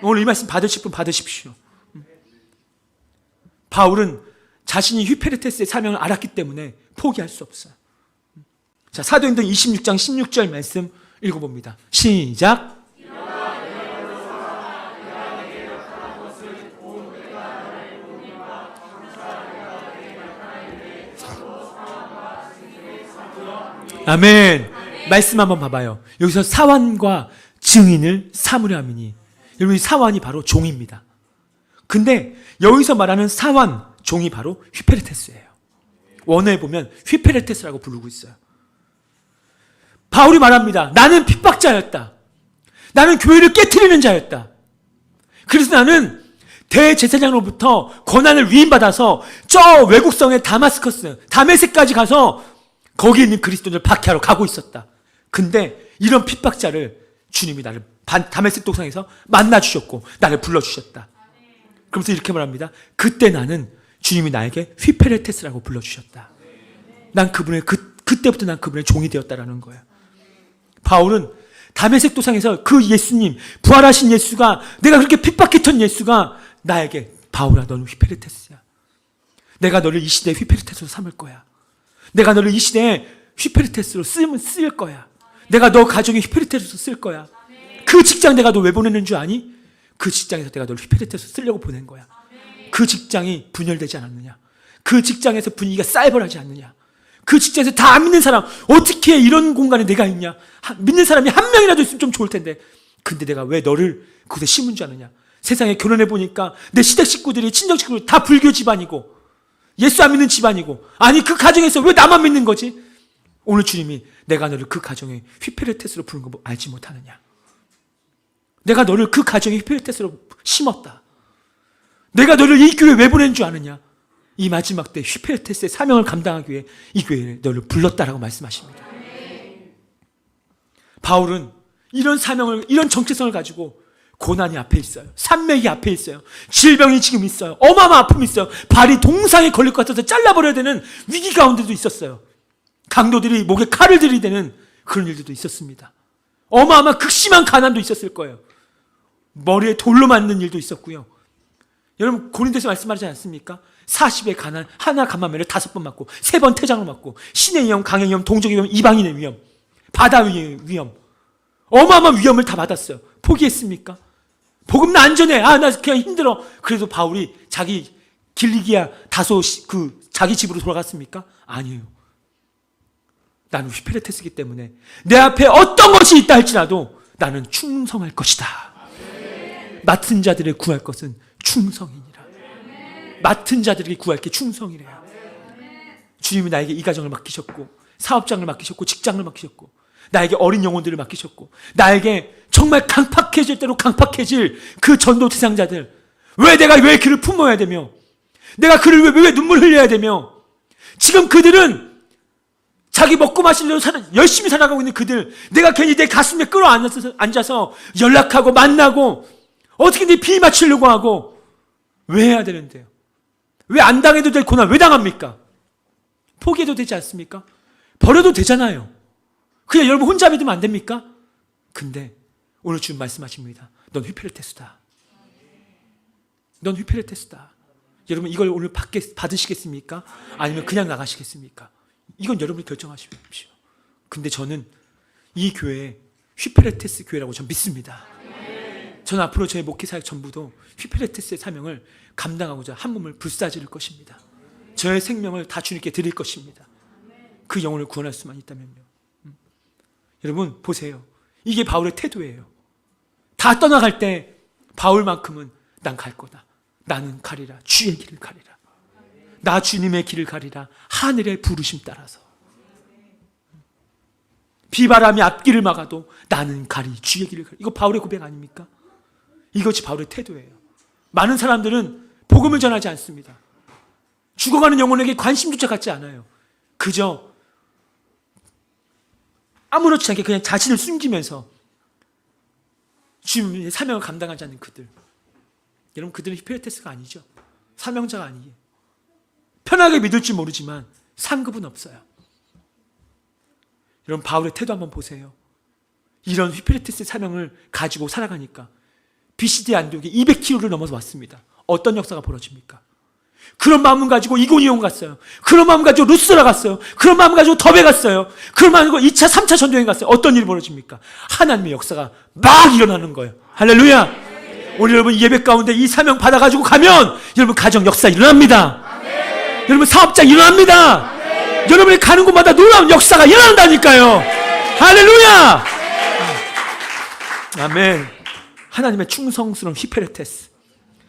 Speaker 1: 오늘 이 말씀 받으실 분 받으십시오. 바울은 자신이 휘페르테스의 사명을 알았기 때문에 포기할 수 없어요. 자, 사도행전 26장 16절 말씀 읽어봅니다. 시작. 아멘. 말씀 한번 봐봐요. 여기서 사환과 증인을 삼으려 함이니, 여러분 이 사환이 바로 종입니다. 근데 여기서 말하는 사환, 종이 바로 휘페르테스예요. 원어에 보면 휘페르테스라고 부르고 있어요. 바울이 말합니다. 나는 핍박자였다. 나는 교회를 깨트리는 자였다. 그래서 나는 대제사장으로부터 권한을 위임받아서 저 외국성의 다메섹까지 가서 거기에 있는 그리스도인을 박해하러 가고 있었다. 근데 이런 핍박자를 주님이 나를 다메섹 동상에서 만나주셨고 나를 불러주셨다. 그러면서 이렇게 말합니다. 그때 나는 주님이 나에게 휘페르테스라고 불러주셨다. 난 그때부터 난 그분의 종이 되었다라는 거예요. 바울은 다메섹 도상에서 그 예수님, 부활하신 예수가, 내가 그렇게 핍박했던 예수가 나에게, 바울아 너는 휘페르테스야. 내가 너를 이 시대에 휘페르테스로 삼을 거야. 내가 너를 이 시대에 휘페르테스로 쓸 거야. 내가 너 가정에 휘페르테스로 쓸 거야. 그 직장 내가 너 왜 보내는 줄 아니? 그 직장에서 내가 너를 휘페르테스로 쓰려고 보낸 거야. 그 직장이 분열되지 않았느냐? 그 직장에서 분위기가 쌀벌하지 않느냐? 그 직장에서 다 안 믿는 사람, 어떻게 이런 공간에 내가 있냐? 믿는 사람이 한 명이라도 있으면 좀 좋을 텐데, 근데 내가 왜 너를 그곳에 심은 줄 아느냐? 세상에 결혼해 보니까 내 시댁 식구들이, 친정 식구들이 다 불교 집안이고, 예수 안 믿는 집안이고, 아니 그 가정에서 왜 나만 믿는 거지? 오늘 주님이 내가 너를 그 가정에 휘페레테스로 부른 거 알지 못하느냐? 내가 너를 그 가정에 휘페레테스로 심었다. 내가 너를 이 교회에 왜 보낸 줄 아느냐? 이 마지막 때 휘페레테스의 사명을 감당하기 위해 이 교회에 너를 불렀다라고 말씀하십니다. 바울은 이런 사명을, 이런 정체성을 가지고 고난이 앞에 있어요. 산맥이 앞에 있어요. 질병이 지금 있어요. 어마어마한 아픔이 있어요. 발이 동상에 걸릴 것 같아서 잘라버려야 되는 위기 가운데도 있었어요. 강도들이 목에 칼을 들이대는 그런 일들도 있었습니다. 어마어마한 극심한 가난도 있었을 거예요. 머리에 돌로 맞는 일도 있었고요. 여러분 고린도에서 말씀하지 않습니까? 40의 가난, 하나 감마매를 5번 맞고 3번 태장을 맞고 신의 위험, 강의 위험, 동족의 위험, 이방인의 위험, 바다의 위험, 어마어마한 위험을 다 받았어요. 포기했습니까? 복음 나 안전해. 나 그냥 힘들어. 그래도 바울이 자기 길리기아 다소 자기 집으로 돌아갔습니까? 아니에요. 나는 휘페레테스이기 때문에 내 앞에 어떤 것이 있다 할지라도 나는 충성할 것이다. 맡은 자들을 구할 것은 충성이니라. 맡은 자들에게 구할 게 충성이래요. 주님이 나에게 이 가정을 맡기셨고, 사업장을 맡기셨고, 직장을 맡기셨고, 나에게 어린 영혼들을 맡기셨고, 나에게 정말 강팍해질 대로 강팍해질 그 전도 대상자들, 왜 그를 품어야 되며, 내가 그를 왜 눈물 흘려야 되며, 지금 그들은 자기 먹고 마시려고 열심히 살아가고 있는 그들, 내가 괜히 내 가슴에 끌어앉아서 연락하고 만나고 어떻게 내 비위 맞추려고 하고, 왜 해야 되는데요? 왜 안 당해도 될 고난 왜 당합니까? 포기해도 되지 않습니까? 버려도 되잖아요. 그냥 여러분 혼자 믿으면 안 됩니까? 근데 오늘 주님 말씀하십니다. 넌 휘페레테스다. 넌 휘페레테스다. 여러분 이걸 오늘 받으시겠습니까? 아니면 그냥 나가시겠습니까? 이건 여러분이 결정하십시오. 근데 저는 이 교회에 휘페레테스 교회라고 전 믿습니다. 저는 앞으로 저의 목회사역 전부도 휘페레테스의 사명을 감당하고자 한 몸을 불사지를 것입니다. 저의 생명을 다 주님께 드릴 것입니다. 그 영혼을 구원할 수만 있다면요. 여러분 보세요. 이게 바울의 태도예요. 다 떠나갈 때 바울만큼은 난 갈 거다. 나는 가리라. 주의 길을 가리라. 나 주님의 길을 가리라. 하늘의 부르심 따라서. 비바람이 앞길을 막아도 나는 가리. 주의 길을 가리. 이거 바울의 고백 아닙니까? 이것이 바울의 태도예요. 많은 사람들은 복음을 전하지 않습니다. 죽어가는 영혼에게 관심조차 갖지 않아요. 그저 아무렇지 않게 그냥 자신을 숨기면서 주님의 사명을 감당하지 않는 그들. 여러분 그들은 휘페레테스가 아니죠. 사명자가 아니에요. 편하게 믿을지 모르지만 상급은 없어요. 여러분 바울의 태도 한번 보세요. 이런 휘페레테스의 사명을 가지고 살아가니까 BCD 안디옥에 200km를 넘어서 왔습니다. 어떤 역사가 벌어집니까? 그런 마음을 가지고 이고니온 갔어요. 그런 마음을 가지고 루스라 갔어요. 그런 마음을 가지고 더베 갔어요. 그런 마음을 가지고 2차, 3차 전도행 갔어요. 어떤 일이 벌어집니까? 하나님의 역사가 막 일어나는 거예요. 할렐루야! 오늘 여러분 예배 가운데 이 사명 받아가지고 가면 여러분 가정 역사 일어납니다. 여러분 사업장 일어납니다. 여러분이 가는 곳마다 놀라운 역사가 일어난다니까요. 할렐루야! 아멘. 하나님의 충성스러운 휘페레테스.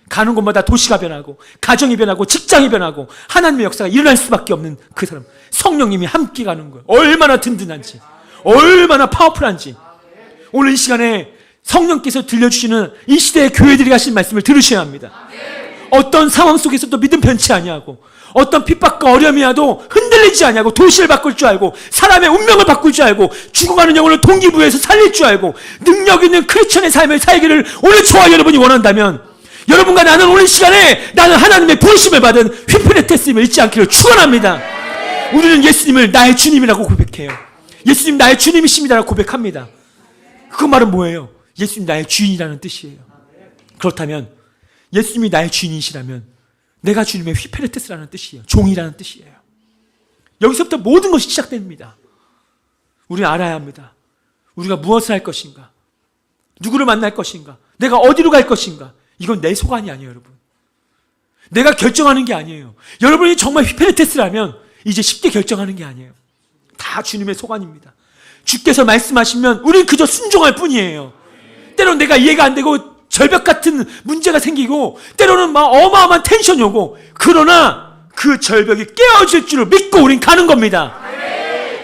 Speaker 1: 가는 곳마다 도시가 변하고 가정이 변하고 직장이 변하고 하나님의 역사가 일어날 수밖에 없는 그 사람. 성령님이 함께 가는 거예요. 얼마나 든든한지, 얼마나 파워풀한지. 오늘 이 시간에 성령께서 들려주시는 이 시대의 교회들이 하신 말씀을 들으셔야 합니다. 어떤 상황 속에서도 믿음 변치 아니하고, 어떤 핍박과 어려움이 와도 흔들리지 아니하고, 도시를 바꿀 줄 알고, 사람의 운명을 바꿀 줄 알고, 죽어가는 영혼을 동기부여해서 살릴 줄 알고, 능력 있는 크리스천의 삶을 살기를 오늘 저와 여러분이 원한다면, 여러분과 나는 오늘 시간에 나는 하나님의 부르심을 받은 휘페레테스임을 잊지 않기를 축원합니다. 우리는 예수님을 나의 주님이라고 고백해요. 예수님 나의 주님이십니다라고 고백합니다. 그 말은 뭐예요? 예수님 나의 주인이라는 뜻이에요. 그렇다면 예수님이 나의 주인이시라면 내가 주님의 휘페레테스라는 뜻이에요. 종이라는 뜻이에요. 여기서부터 모든 것이 시작됩니다. 우리는 알아야 합니다. 우리가 무엇을 할 것인가? 누구를 만날 것인가? 내가 어디로 갈 것인가? 이건 내 소관이 아니에요, 여러분. 내가 결정하는 게 아니에요. 여러분이 정말 휘페레테스라면 이제 쉽게 결정하는 게 아니에요. 다 주님의 소관입니다. 주께서 말씀하시면 우리는 그저 순종할 뿐이에요. 때로는 내가 이해가 안 되고 절벽 같은 문제가 생기고, 때로는 막 어마어마한 텐션이 오고, 그러나 그 절벽이 깨어질 줄을 믿고 우린 가는 겁니다.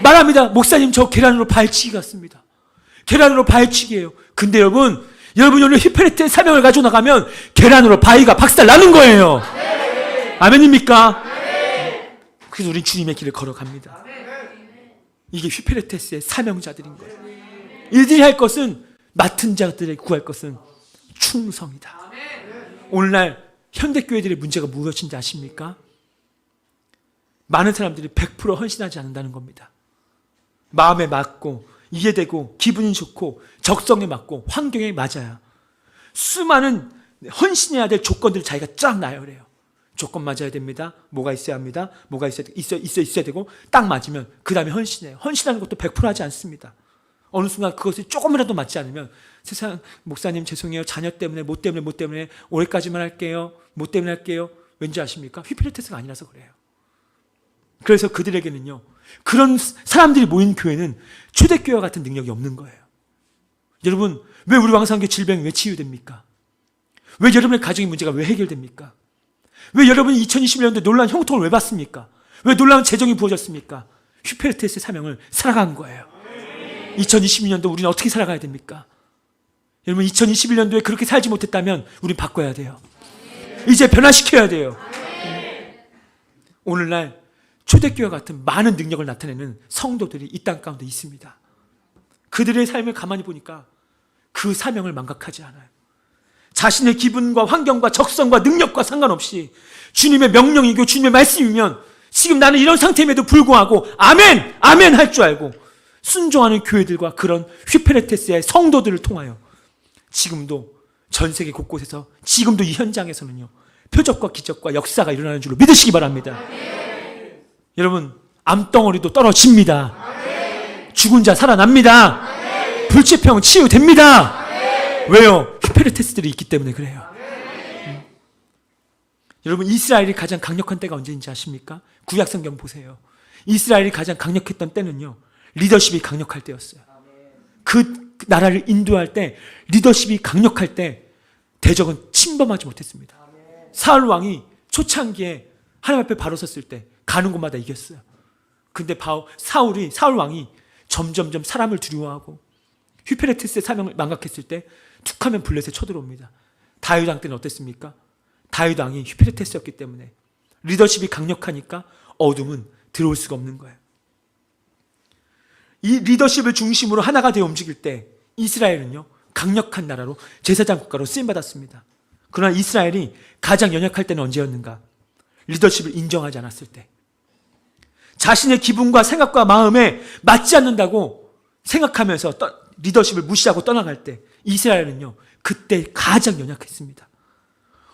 Speaker 1: 말합니다. 목사님, 저 계란으로 발치기 같습니다. 계란으로 발치기예요. 근데 여러분 오늘 히페레트의 사명을 가지고 나가면 계란으로 바위가 박살 나는 거예요. 아멘입니까? 그래서 우린 주님의 길을 걸어갑니다. 이게 휘페레테스의 사명자들인 거예요. 이들이 할 것은, 맡은 자들에게 구할 것은 충성이다. 오늘날 현대교회들의 문제가 무엇인지 아십니까? 많은 사람들이 100% 헌신하지 않는다는 겁니다. 마음에 맞고 이해되고 기분이 좋고 적성에 맞고 환경에 맞아야 수많은 헌신해야 될 조건들을 자기가 쫙 나열해요. 조건 맞아야 됩니다. 뭐가 있어야 합니다. 뭐가 있어야 되고 딱 맞으면 그 다음에 헌신해요. 헌신하는 것도 100% 하지 않습니다. 어느 순간 그것이 조금이라도 맞지 않으면 세상 목사님 죄송해요. 자녀 때문에 뭐 때문에 올해까지만 할게요. 뭐 때문에 할게요. 왠지 아십니까? 휘피레테스가 아니라서 그래요. 그래서 그들에게는요, 그런 사람들이 모인 교회는 초대교회와 같은 능력이 없는 거예요. 여러분, 왜 우리 왕성교회 질병이 왜 치유됩니까? 왜 여러분의 가정의 문제가 왜 해결됩니까? 왜 여러분이 2021년도에 놀라운 형통을 왜 받습니까? 왜 놀라운 재정이 부어졌습니까? 휘페르테스의 사명을 살아간 거예요. 2022년도 우리는 어떻게 살아가야 됩니까? 여러분, 2021년도에 그렇게 살지 못했다면 우린 바꿔야 돼요. 이제 변화시켜야 돼요. 오늘날 초대교회 같은 많은 능력을 나타내는 성도들이 이 땅 가운데 있습니다. 그들의 삶을 가만히 보니까 그 사명을 망각하지 않아요. 자신의 기분과 환경과 적성과 능력과 상관없이 주님의 명령이고 주님의 말씀이면 지금 나는 이런 상태임에도 불구하고 아멘! 아멘! 할 줄 알고 순종하는 교회들과 그런 휘페레테스의 성도들을 통하여 지금도 전 세계 곳곳에서 지금도 이 현장에서는요, 표적과 기적과 역사가 일어나는 줄로 믿으시기 바랍니다. 여러분, 암덩어리도 떨어집니다. 죽은 자 살아납니다. 불치병 치유됩니다. 왜요? 휘페르테스들이 있기 때문에 그래요. 여러분, 이스라엘이 가장 강력한 때가 언제인지 아십니까? 구약성경 보세요. 이스라엘이 가장 강력했던 때는요, 리더십이 강력할 때였어요. 그 나라를 인도할 때, 리더십이 강력할 때 대적은 침범하지 못했습니다. 사울 왕이 초창기에 하나님 앞에 바로 섰을 때 가는 곳마다 이겼어요. 근데 사울 왕이 점점점 사람을 두려워하고 휘페레테스의 사명을 망각했을 때 툭하면 블레셋에 쳐들어옵니다. 다윗 왕 때는 어땠습니까? 다윗 왕이 휘페레테스였기 때문에 리더십이 강력하니까 어둠은 들어올 수가 없는 거예요. 이 리더십을 중심으로 하나가 되어 움직일 때 이스라엘은요, 강력한 나라로 제사장 국가로 쓰임받았습니다. 그러나 이스라엘이 가장 연약할 때는 언제였는가? 리더십을 인정하지 않았을 때. 자신의 기분과 생각과 마음에 맞지 않는다고 생각하면서 리더십을 무시하고 떠나갈 때 이스라엘은요, 그때 가장 연약했습니다.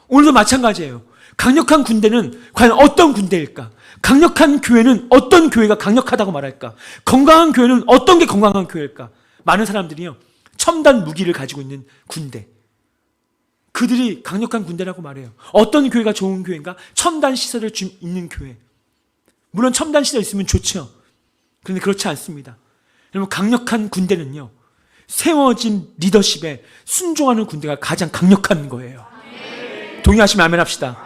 Speaker 1: 오늘도 마찬가지예요. 강력한 군대는 과연 어떤 군대일까? 강력한 교회는 어떤 교회가 강력하다고 말할까? 건강한 교회는 어떤 게 건강한 교회일까? 많은 사람들이요, 첨단 무기를 가지고 있는 군대, 그들이 강력한 군대라고 말해요. 어떤 교회가 좋은 교회인가? 첨단 시설을 있는 교회. 물론 첨단 시설 있으면 좋죠. 그런데 그렇지 않습니다. 여러분, 강력한 군대는요, 세워진 리더십에 순종하는 군대가 가장 강력한 거예요. 동의하시면 아멘 합시다.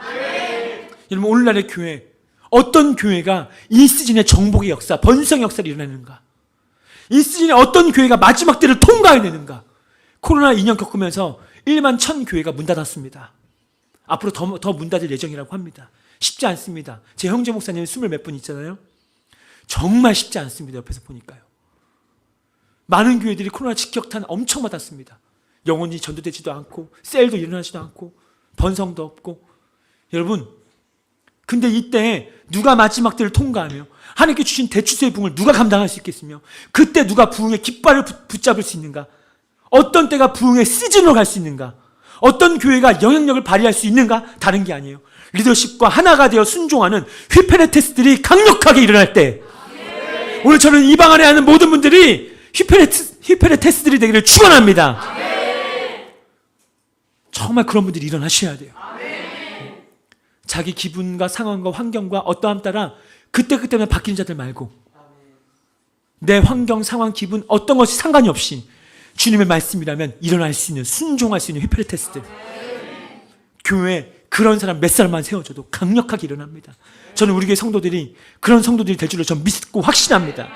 Speaker 1: 여러분, 오늘날의 교회, 어떤 교회가 이 시즌의 정복의 역사, 번성의 역사를 일어내는가? 이 시즌에 어떤 교회가 마지막 때를 통과해내는가? 코로나 2년 겪으면서 1만 1000 교회가 문 닫았습니다. 앞으로 더 문 닫을 예정이라고 합니다. 쉽지 않습니다. 제 형제 목사님 20 몇 분 있잖아요. 정말 쉽지 않습니다. 옆에서 보니까요. 많은 교회들이 코로나 직격탄 엄청 맞았습니다. 영혼이 전도되지도 않고 셀도 일어나지도 않고 번성도 없고. 여러분, 근데 이때 누가 마지막 때를 통과하며 하나님께 주신 대추수의 부흥을 누가 감당할 수 있겠으며 그때 누가 부흥의 깃발을 붙잡을 수 있는가? 어떤 때가 부흥의 시즌으로 갈 수 있는가? 어떤 교회가 영향력을 발휘할 수 있는가? 다른 게 아니에요. 리더십과 하나가 되어 순종하는 휘페레테스들이 강력하게 일어날 때, 오늘 저는 이 방 안에 하는 모든 분들이 휘페레테스들이 되기를 축원합니다. 정말 그런 분들이 일어나셔야 돼요. 자기 기분과 상황과 환경과 어떠함 따라 그때그때만 바뀌는 자들 말고 내 환경, 상황, 기분 어떤 것이 상관이 없이 주님의 말씀이라면 일어날 수 있는, 순종할 수 있는 휘페레테스들. 교회 그런 사람 몇 사람만 세워줘도 강력하게 일어납니다. 저는 우리 교회 성도들이 그런 성도들이 될 줄로 전 믿고 확신합니다.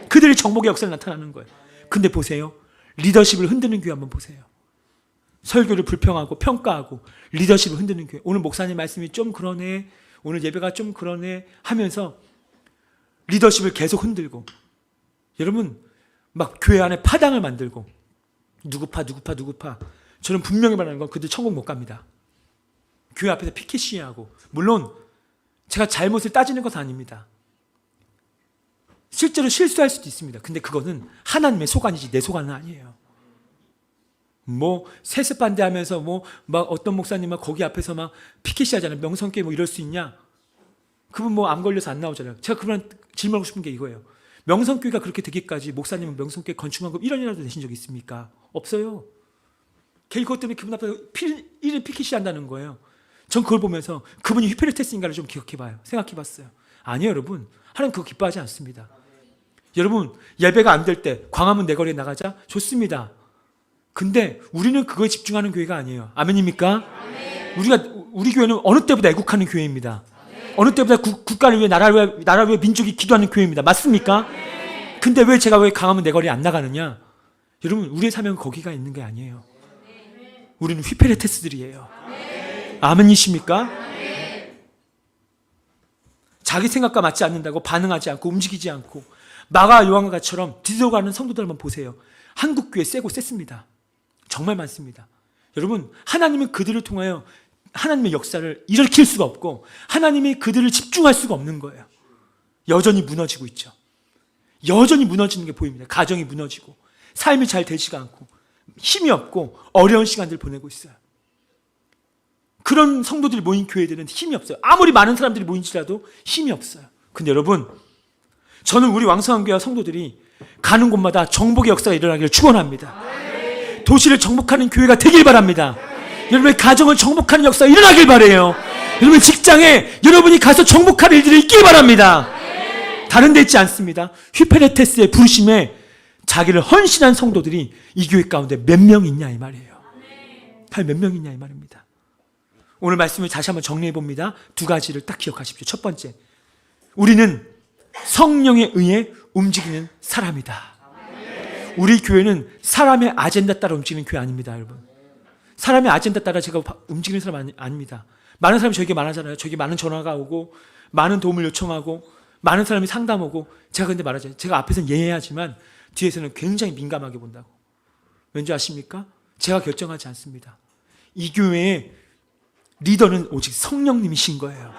Speaker 1: 그들의 정복의 역사를 나타나는 거예요. 근데 보세요. 리더십을 흔드는 교회 한번 보세요. 설교를 불평하고 평가하고 리더십을 흔드는 교회. 오늘 목사님 말씀이 좀 그러네, 오늘 예배가 좀 그러네 하면서 리더십을 계속 흔들고, 여러분 막 교회 안에 파당을 만들고 누구파. 저는 분명히 말하는 건 그들 천국 못 갑니다. 교회 앞에서 피켓 시위하고, 물론 제가 잘못을 따지는 것은 아닙니다. 실제로 실수할 수도 있습니다. 근데 그거는 하나님의 소관이지 내 소관은 아니에요. 뭐 세습 반대하면서 뭐 막 어떤 목사님은 거기 앞에서 막 피켓 시위하잖아요. 명성교회 뭐 이럴 수 있냐? 그분 뭐 암 걸려서 안 나오잖아요. 제가 그분한테 질문하고 싶은 게 이거예요. 명성교회가 그렇게 되기까지 목사님은 명성교회 건축만금 1원이라도 내신 적 있습니까? 없어요. 걔 그것 때문에 그분 앞에서 1인 피켓 시위한다는 거예요. 전 그걸 보면서 그분이 휘페르테스인가를 좀 기억해봐요. 생각해봤어요. 아니에요, 여러분. 하나님 그거 기뻐하지 않습니다. 여러분, 예배가 안 될 때 광화문 내거리에 나가자? 좋습니다. 근데 우리는 그거에 집중하는 교회가 아니에요. 아멘입니까? 우리 교회는 어느 때보다 애국하는 교회입니다. 어느 때보다 국가를 위해, 나라를 위해 민족이 기도하는 교회입니다. 맞습니까? 근데 왜 제가 왜 강화문 내거리에 안 나가느냐? 여러분, 우리의 사명은 거기가 있는 게 아니에요. 우리는 휘페레테스들이에요. 아멘이십니까? 자기 생각과 맞지 않는다고 반응하지 않고 움직이지 않고 마가 요한과처럼 뒤져가는 성도들만 보세요. 한국 교회 세고 셌습니다. 정말 많습니다. 여러분, 하나님은 그들을 통하여 하나님의 역사를 일으킬 수가 없고 하나님이 그들을 집중할 수가 없는 거예요. 여전히 무너지고 있죠. 여전히 무너지는 게 보입니다. 가정이 무너지고 삶이 잘 되지가 않고 힘이 없고 어려운 시간들을 보내고 있어요. 그런 성도들이 모인 교회들은 힘이 없어요. 아무리 많은 사람들이 모인지라도 힘이 없어요. 근데 여러분, 저는 우리 왕성한 교회와 성도들이 가는 곳마다 정복의 역사가 일어나기를 축원합니다. 도시를 정복하는 교회가 되길 바랍니다. 여러분의 가정을 정복하는 역사가 일어나길 바라요. 여러분 직장에 여러분이 가서 정복할 일들이 있길 바랍니다. 다른 데 있지 않습니다. 휘페레테스의 부르심에 자기를 헌신한 성도들이 이 교회 가운데 몇 명 있냐 이 말이에요. 몇 명 있냐 이 말입니다. 오늘 말씀을 다시 한번 정리해 봅니다. 두 가지를 딱 기억하십시오. 첫 번째, 우리는 성령에 의해 움직이는 사람이다. 우리 교회는 사람의 아젠다 따라 움직이는 교회 아닙니다, 여러분. 사람의 아젠다 따라 제가 움직이는 사람 아닙니다. 많은 사람이 저에게 말하잖아요. 저에게 많은 전화가 오고 많은 도움을 요청하고 많은 사람이 상담 오고, 제가 근데 말하죠. 제가 앞에서는 예해하지만 뒤에서는 굉장히 민감하게 본다고. 왠지 아십니까? 제가 결정하지 않습니다. 이 교회의 리더는 오직 성령님이신 거예요.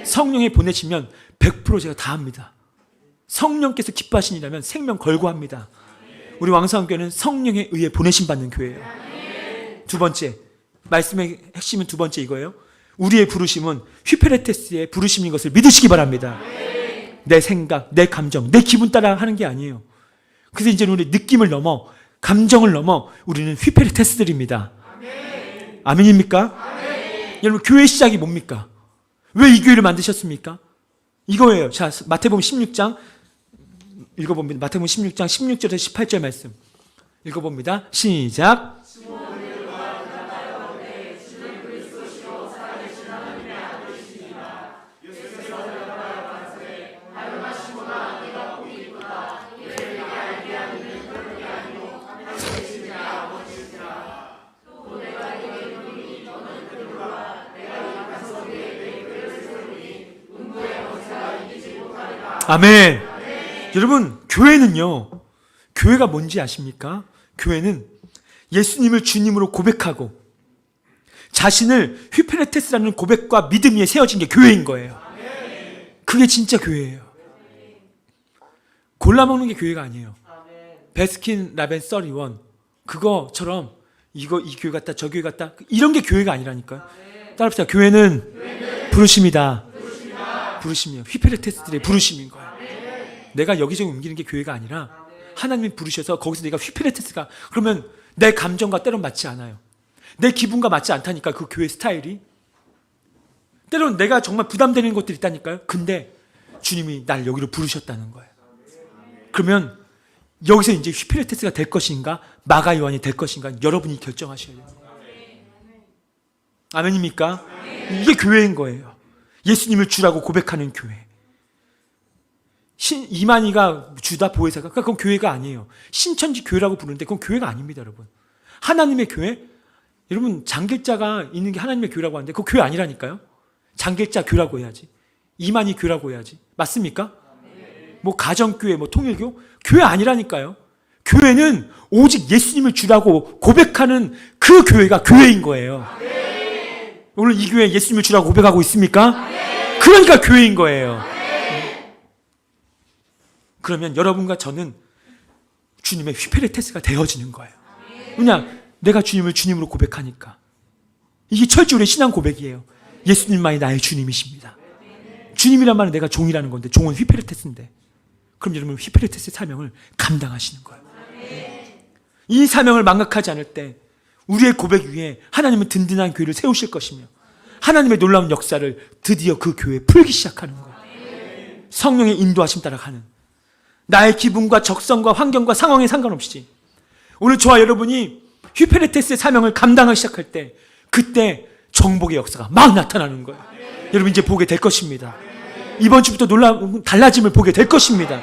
Speaker 1: 성령이 보내시면 100% 제가 다 합니다. 성령께서 기뻐하시니라면 생명 걸고 합니다. 우리 왕성교회는 성령에 의해 보내심 받는 교회예요. 두 번째, 말씀의 핵심은 두 번째 이거예요. 우리의 부르심은 휘페레테스의 부르심인 것을 믿으시기 바랍니다. 내 생각, 내 감정, 내 기분 따라 하는 게 아니에요. 그래서 이제 우리 느낌을 넘어, 감정을 넘어 우리는 휘페레테스들입니다. 아멘입니까? 여러분, 교회 시작이 뭡니까? 왜 이 교회를 만드셨습니까? 이거예요. 자, 마태복음 16장 읽어봅니다. 마태복음 16장 16절에서 18절 말씀 읽어봅니다. 시작. 아멘. 여러분, 교회는요, 교회가 뭔지 아십니까? 교회는 예수님을 주님으로 고백하고 자신을 휘페레테스라는 고백과 믿음 위에 세워진 게 교회인 거예요. 그게 진짜 교회예요. 골라먹는 게 교회가 아니에요. 베스킨 라벤 31 그거처럼 이 교회 같다 저 교회 같다 이런 게 교회가 아니라니까요. 따라합시다. 교회는 부르심이다. 부르심이요. 휘페레테스들의 부르심인 거예요. 내가 여기저기 옮기는 게 교회가 아니라 하나님이 부르셔서 거기서 내가 휘페레테스가, 그러면 내 감정과 때론 맞지 않아요. 내 기분과 맞지 않다니까, 그 교회 스타일이. 때론 내가 정말 부담되는 것들이 있다니까요. 근데 주님이 날 여기로 부르셨다는 거예요. 그러면 여기서 이제 휘페레테스가 될 것인가 마가 요한이 될 것인가 여러분이 결정하셔야 돼요. 아멘입니까? 이게 교회인 거예요. 예수님을 주라고 고백하는 교회. 이만희가 주다 보혜사가 그건 교회가 아니에요. 신천지 교회라고 부르는데 그건 교회가 아닙니다, 여러분. 하나님의 교회? 여러분, 장길자가 있는 게 하나님의 교회라고 하는데 그거 교회 아니라니까요. 장길자 교라고 해야지. 이만희 교라고 해야지. 맞습니까? 뭐 가정교회, 뭐 통일교? 교회 아니라니까요. 교회는 오직 예수님을 주라고 고백하는 그 교회가 교회인 거예요. 오늘 이 교회 예수님을 주라고 고백하고 있습니까? 그러니까 교회인 거예요. 그러면 여러분과 저는 주님의 휘페레테스가 되어지는 거예요. 왜냐? 내가 주님을 주님으로 고백하니까. 이게 철저히 신앙 고백이에요. 예수님만이 나의 주님이십니다. 주님이란 말은 내가 종이라는 건데 종은 휘페레테스인데, 그럼 여러분 휘페레테스의 사명을 감당하시는 거예요. 이 사명을 망각하지 않을 때 우리의 고백 위에 하나님은 든든한 교회를 세우실 것이며 하나님의 놀라운 역사를 드디어 그 교회에 풀기 시작하는 거예요. 성령의 인도하심 따라 가는, 나의 기분과 적성과 환경과 상황에 상관없이 오늘 저와 여러분이 휘페레테스의 사명을 감당하기 시작할 때 그때 정복의 역사가 막 나타나는 거예요. 여러분 이제 보게 될 것입니다. 이번 주부터 놀라운 달라짐을 보게 될 것입니다.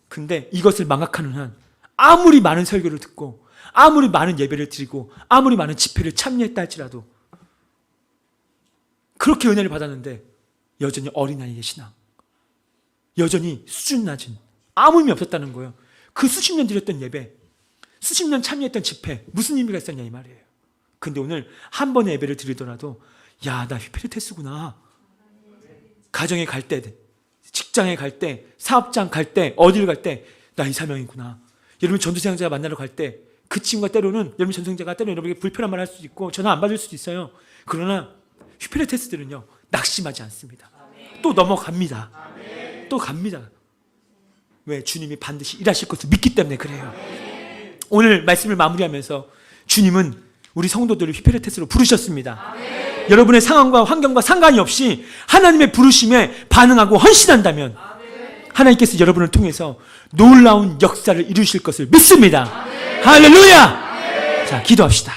Speaker 1: 근데 이것을 망각하는 한 아무리 많은 설교를 듣고 아무리 많은 예배를 드리고 아무리 많은 집회를 참여했다 할지라도 그렇게 은혜를 받았는데 여전히 어린아이의 신앙, 여전히 수준 낮은 아무 의미 없었다는 거예요. 그 수십 년 드렸던 예배, 수십 년 참여했던 집회 무슨 의미가 있었냐 이 말이에요. 근데 오늘 한 번의 예배를 드리더라도 야, 나 휘페레테스구나. 가정에 갈 때, 직장에 갈 때, 사업장 갈 때, 어딜 갈 때 나 이 사명이구나. 여러분 전도사역자 만나러 갈 때 그 친구가 때로는, 여러분 전도사역자가 때로는 여러분에게 불편한 말 할 수도 있고 전화 안 받을 수도 있어요. 그러나 휘페레테스들은요 낙심하지 않습니다. 또 넘어갑니다. 또 갑니다. 왜? 주님이 반드시 일하실 것을 믿기 때문에 그래요. 오늘 말씀을 마무리하면서 주님은 우리 성도들을 휘페레테스로 부르셨습니다. 여러분의 상황과 환경과 상관이 없이 하나님의 부르심에 반응하고 헌신한다면 하나님께서 여러분을 통해서 놀라운 역사를 이루실 것을 믿습니다. 할렐루야! 자, 기도합시다.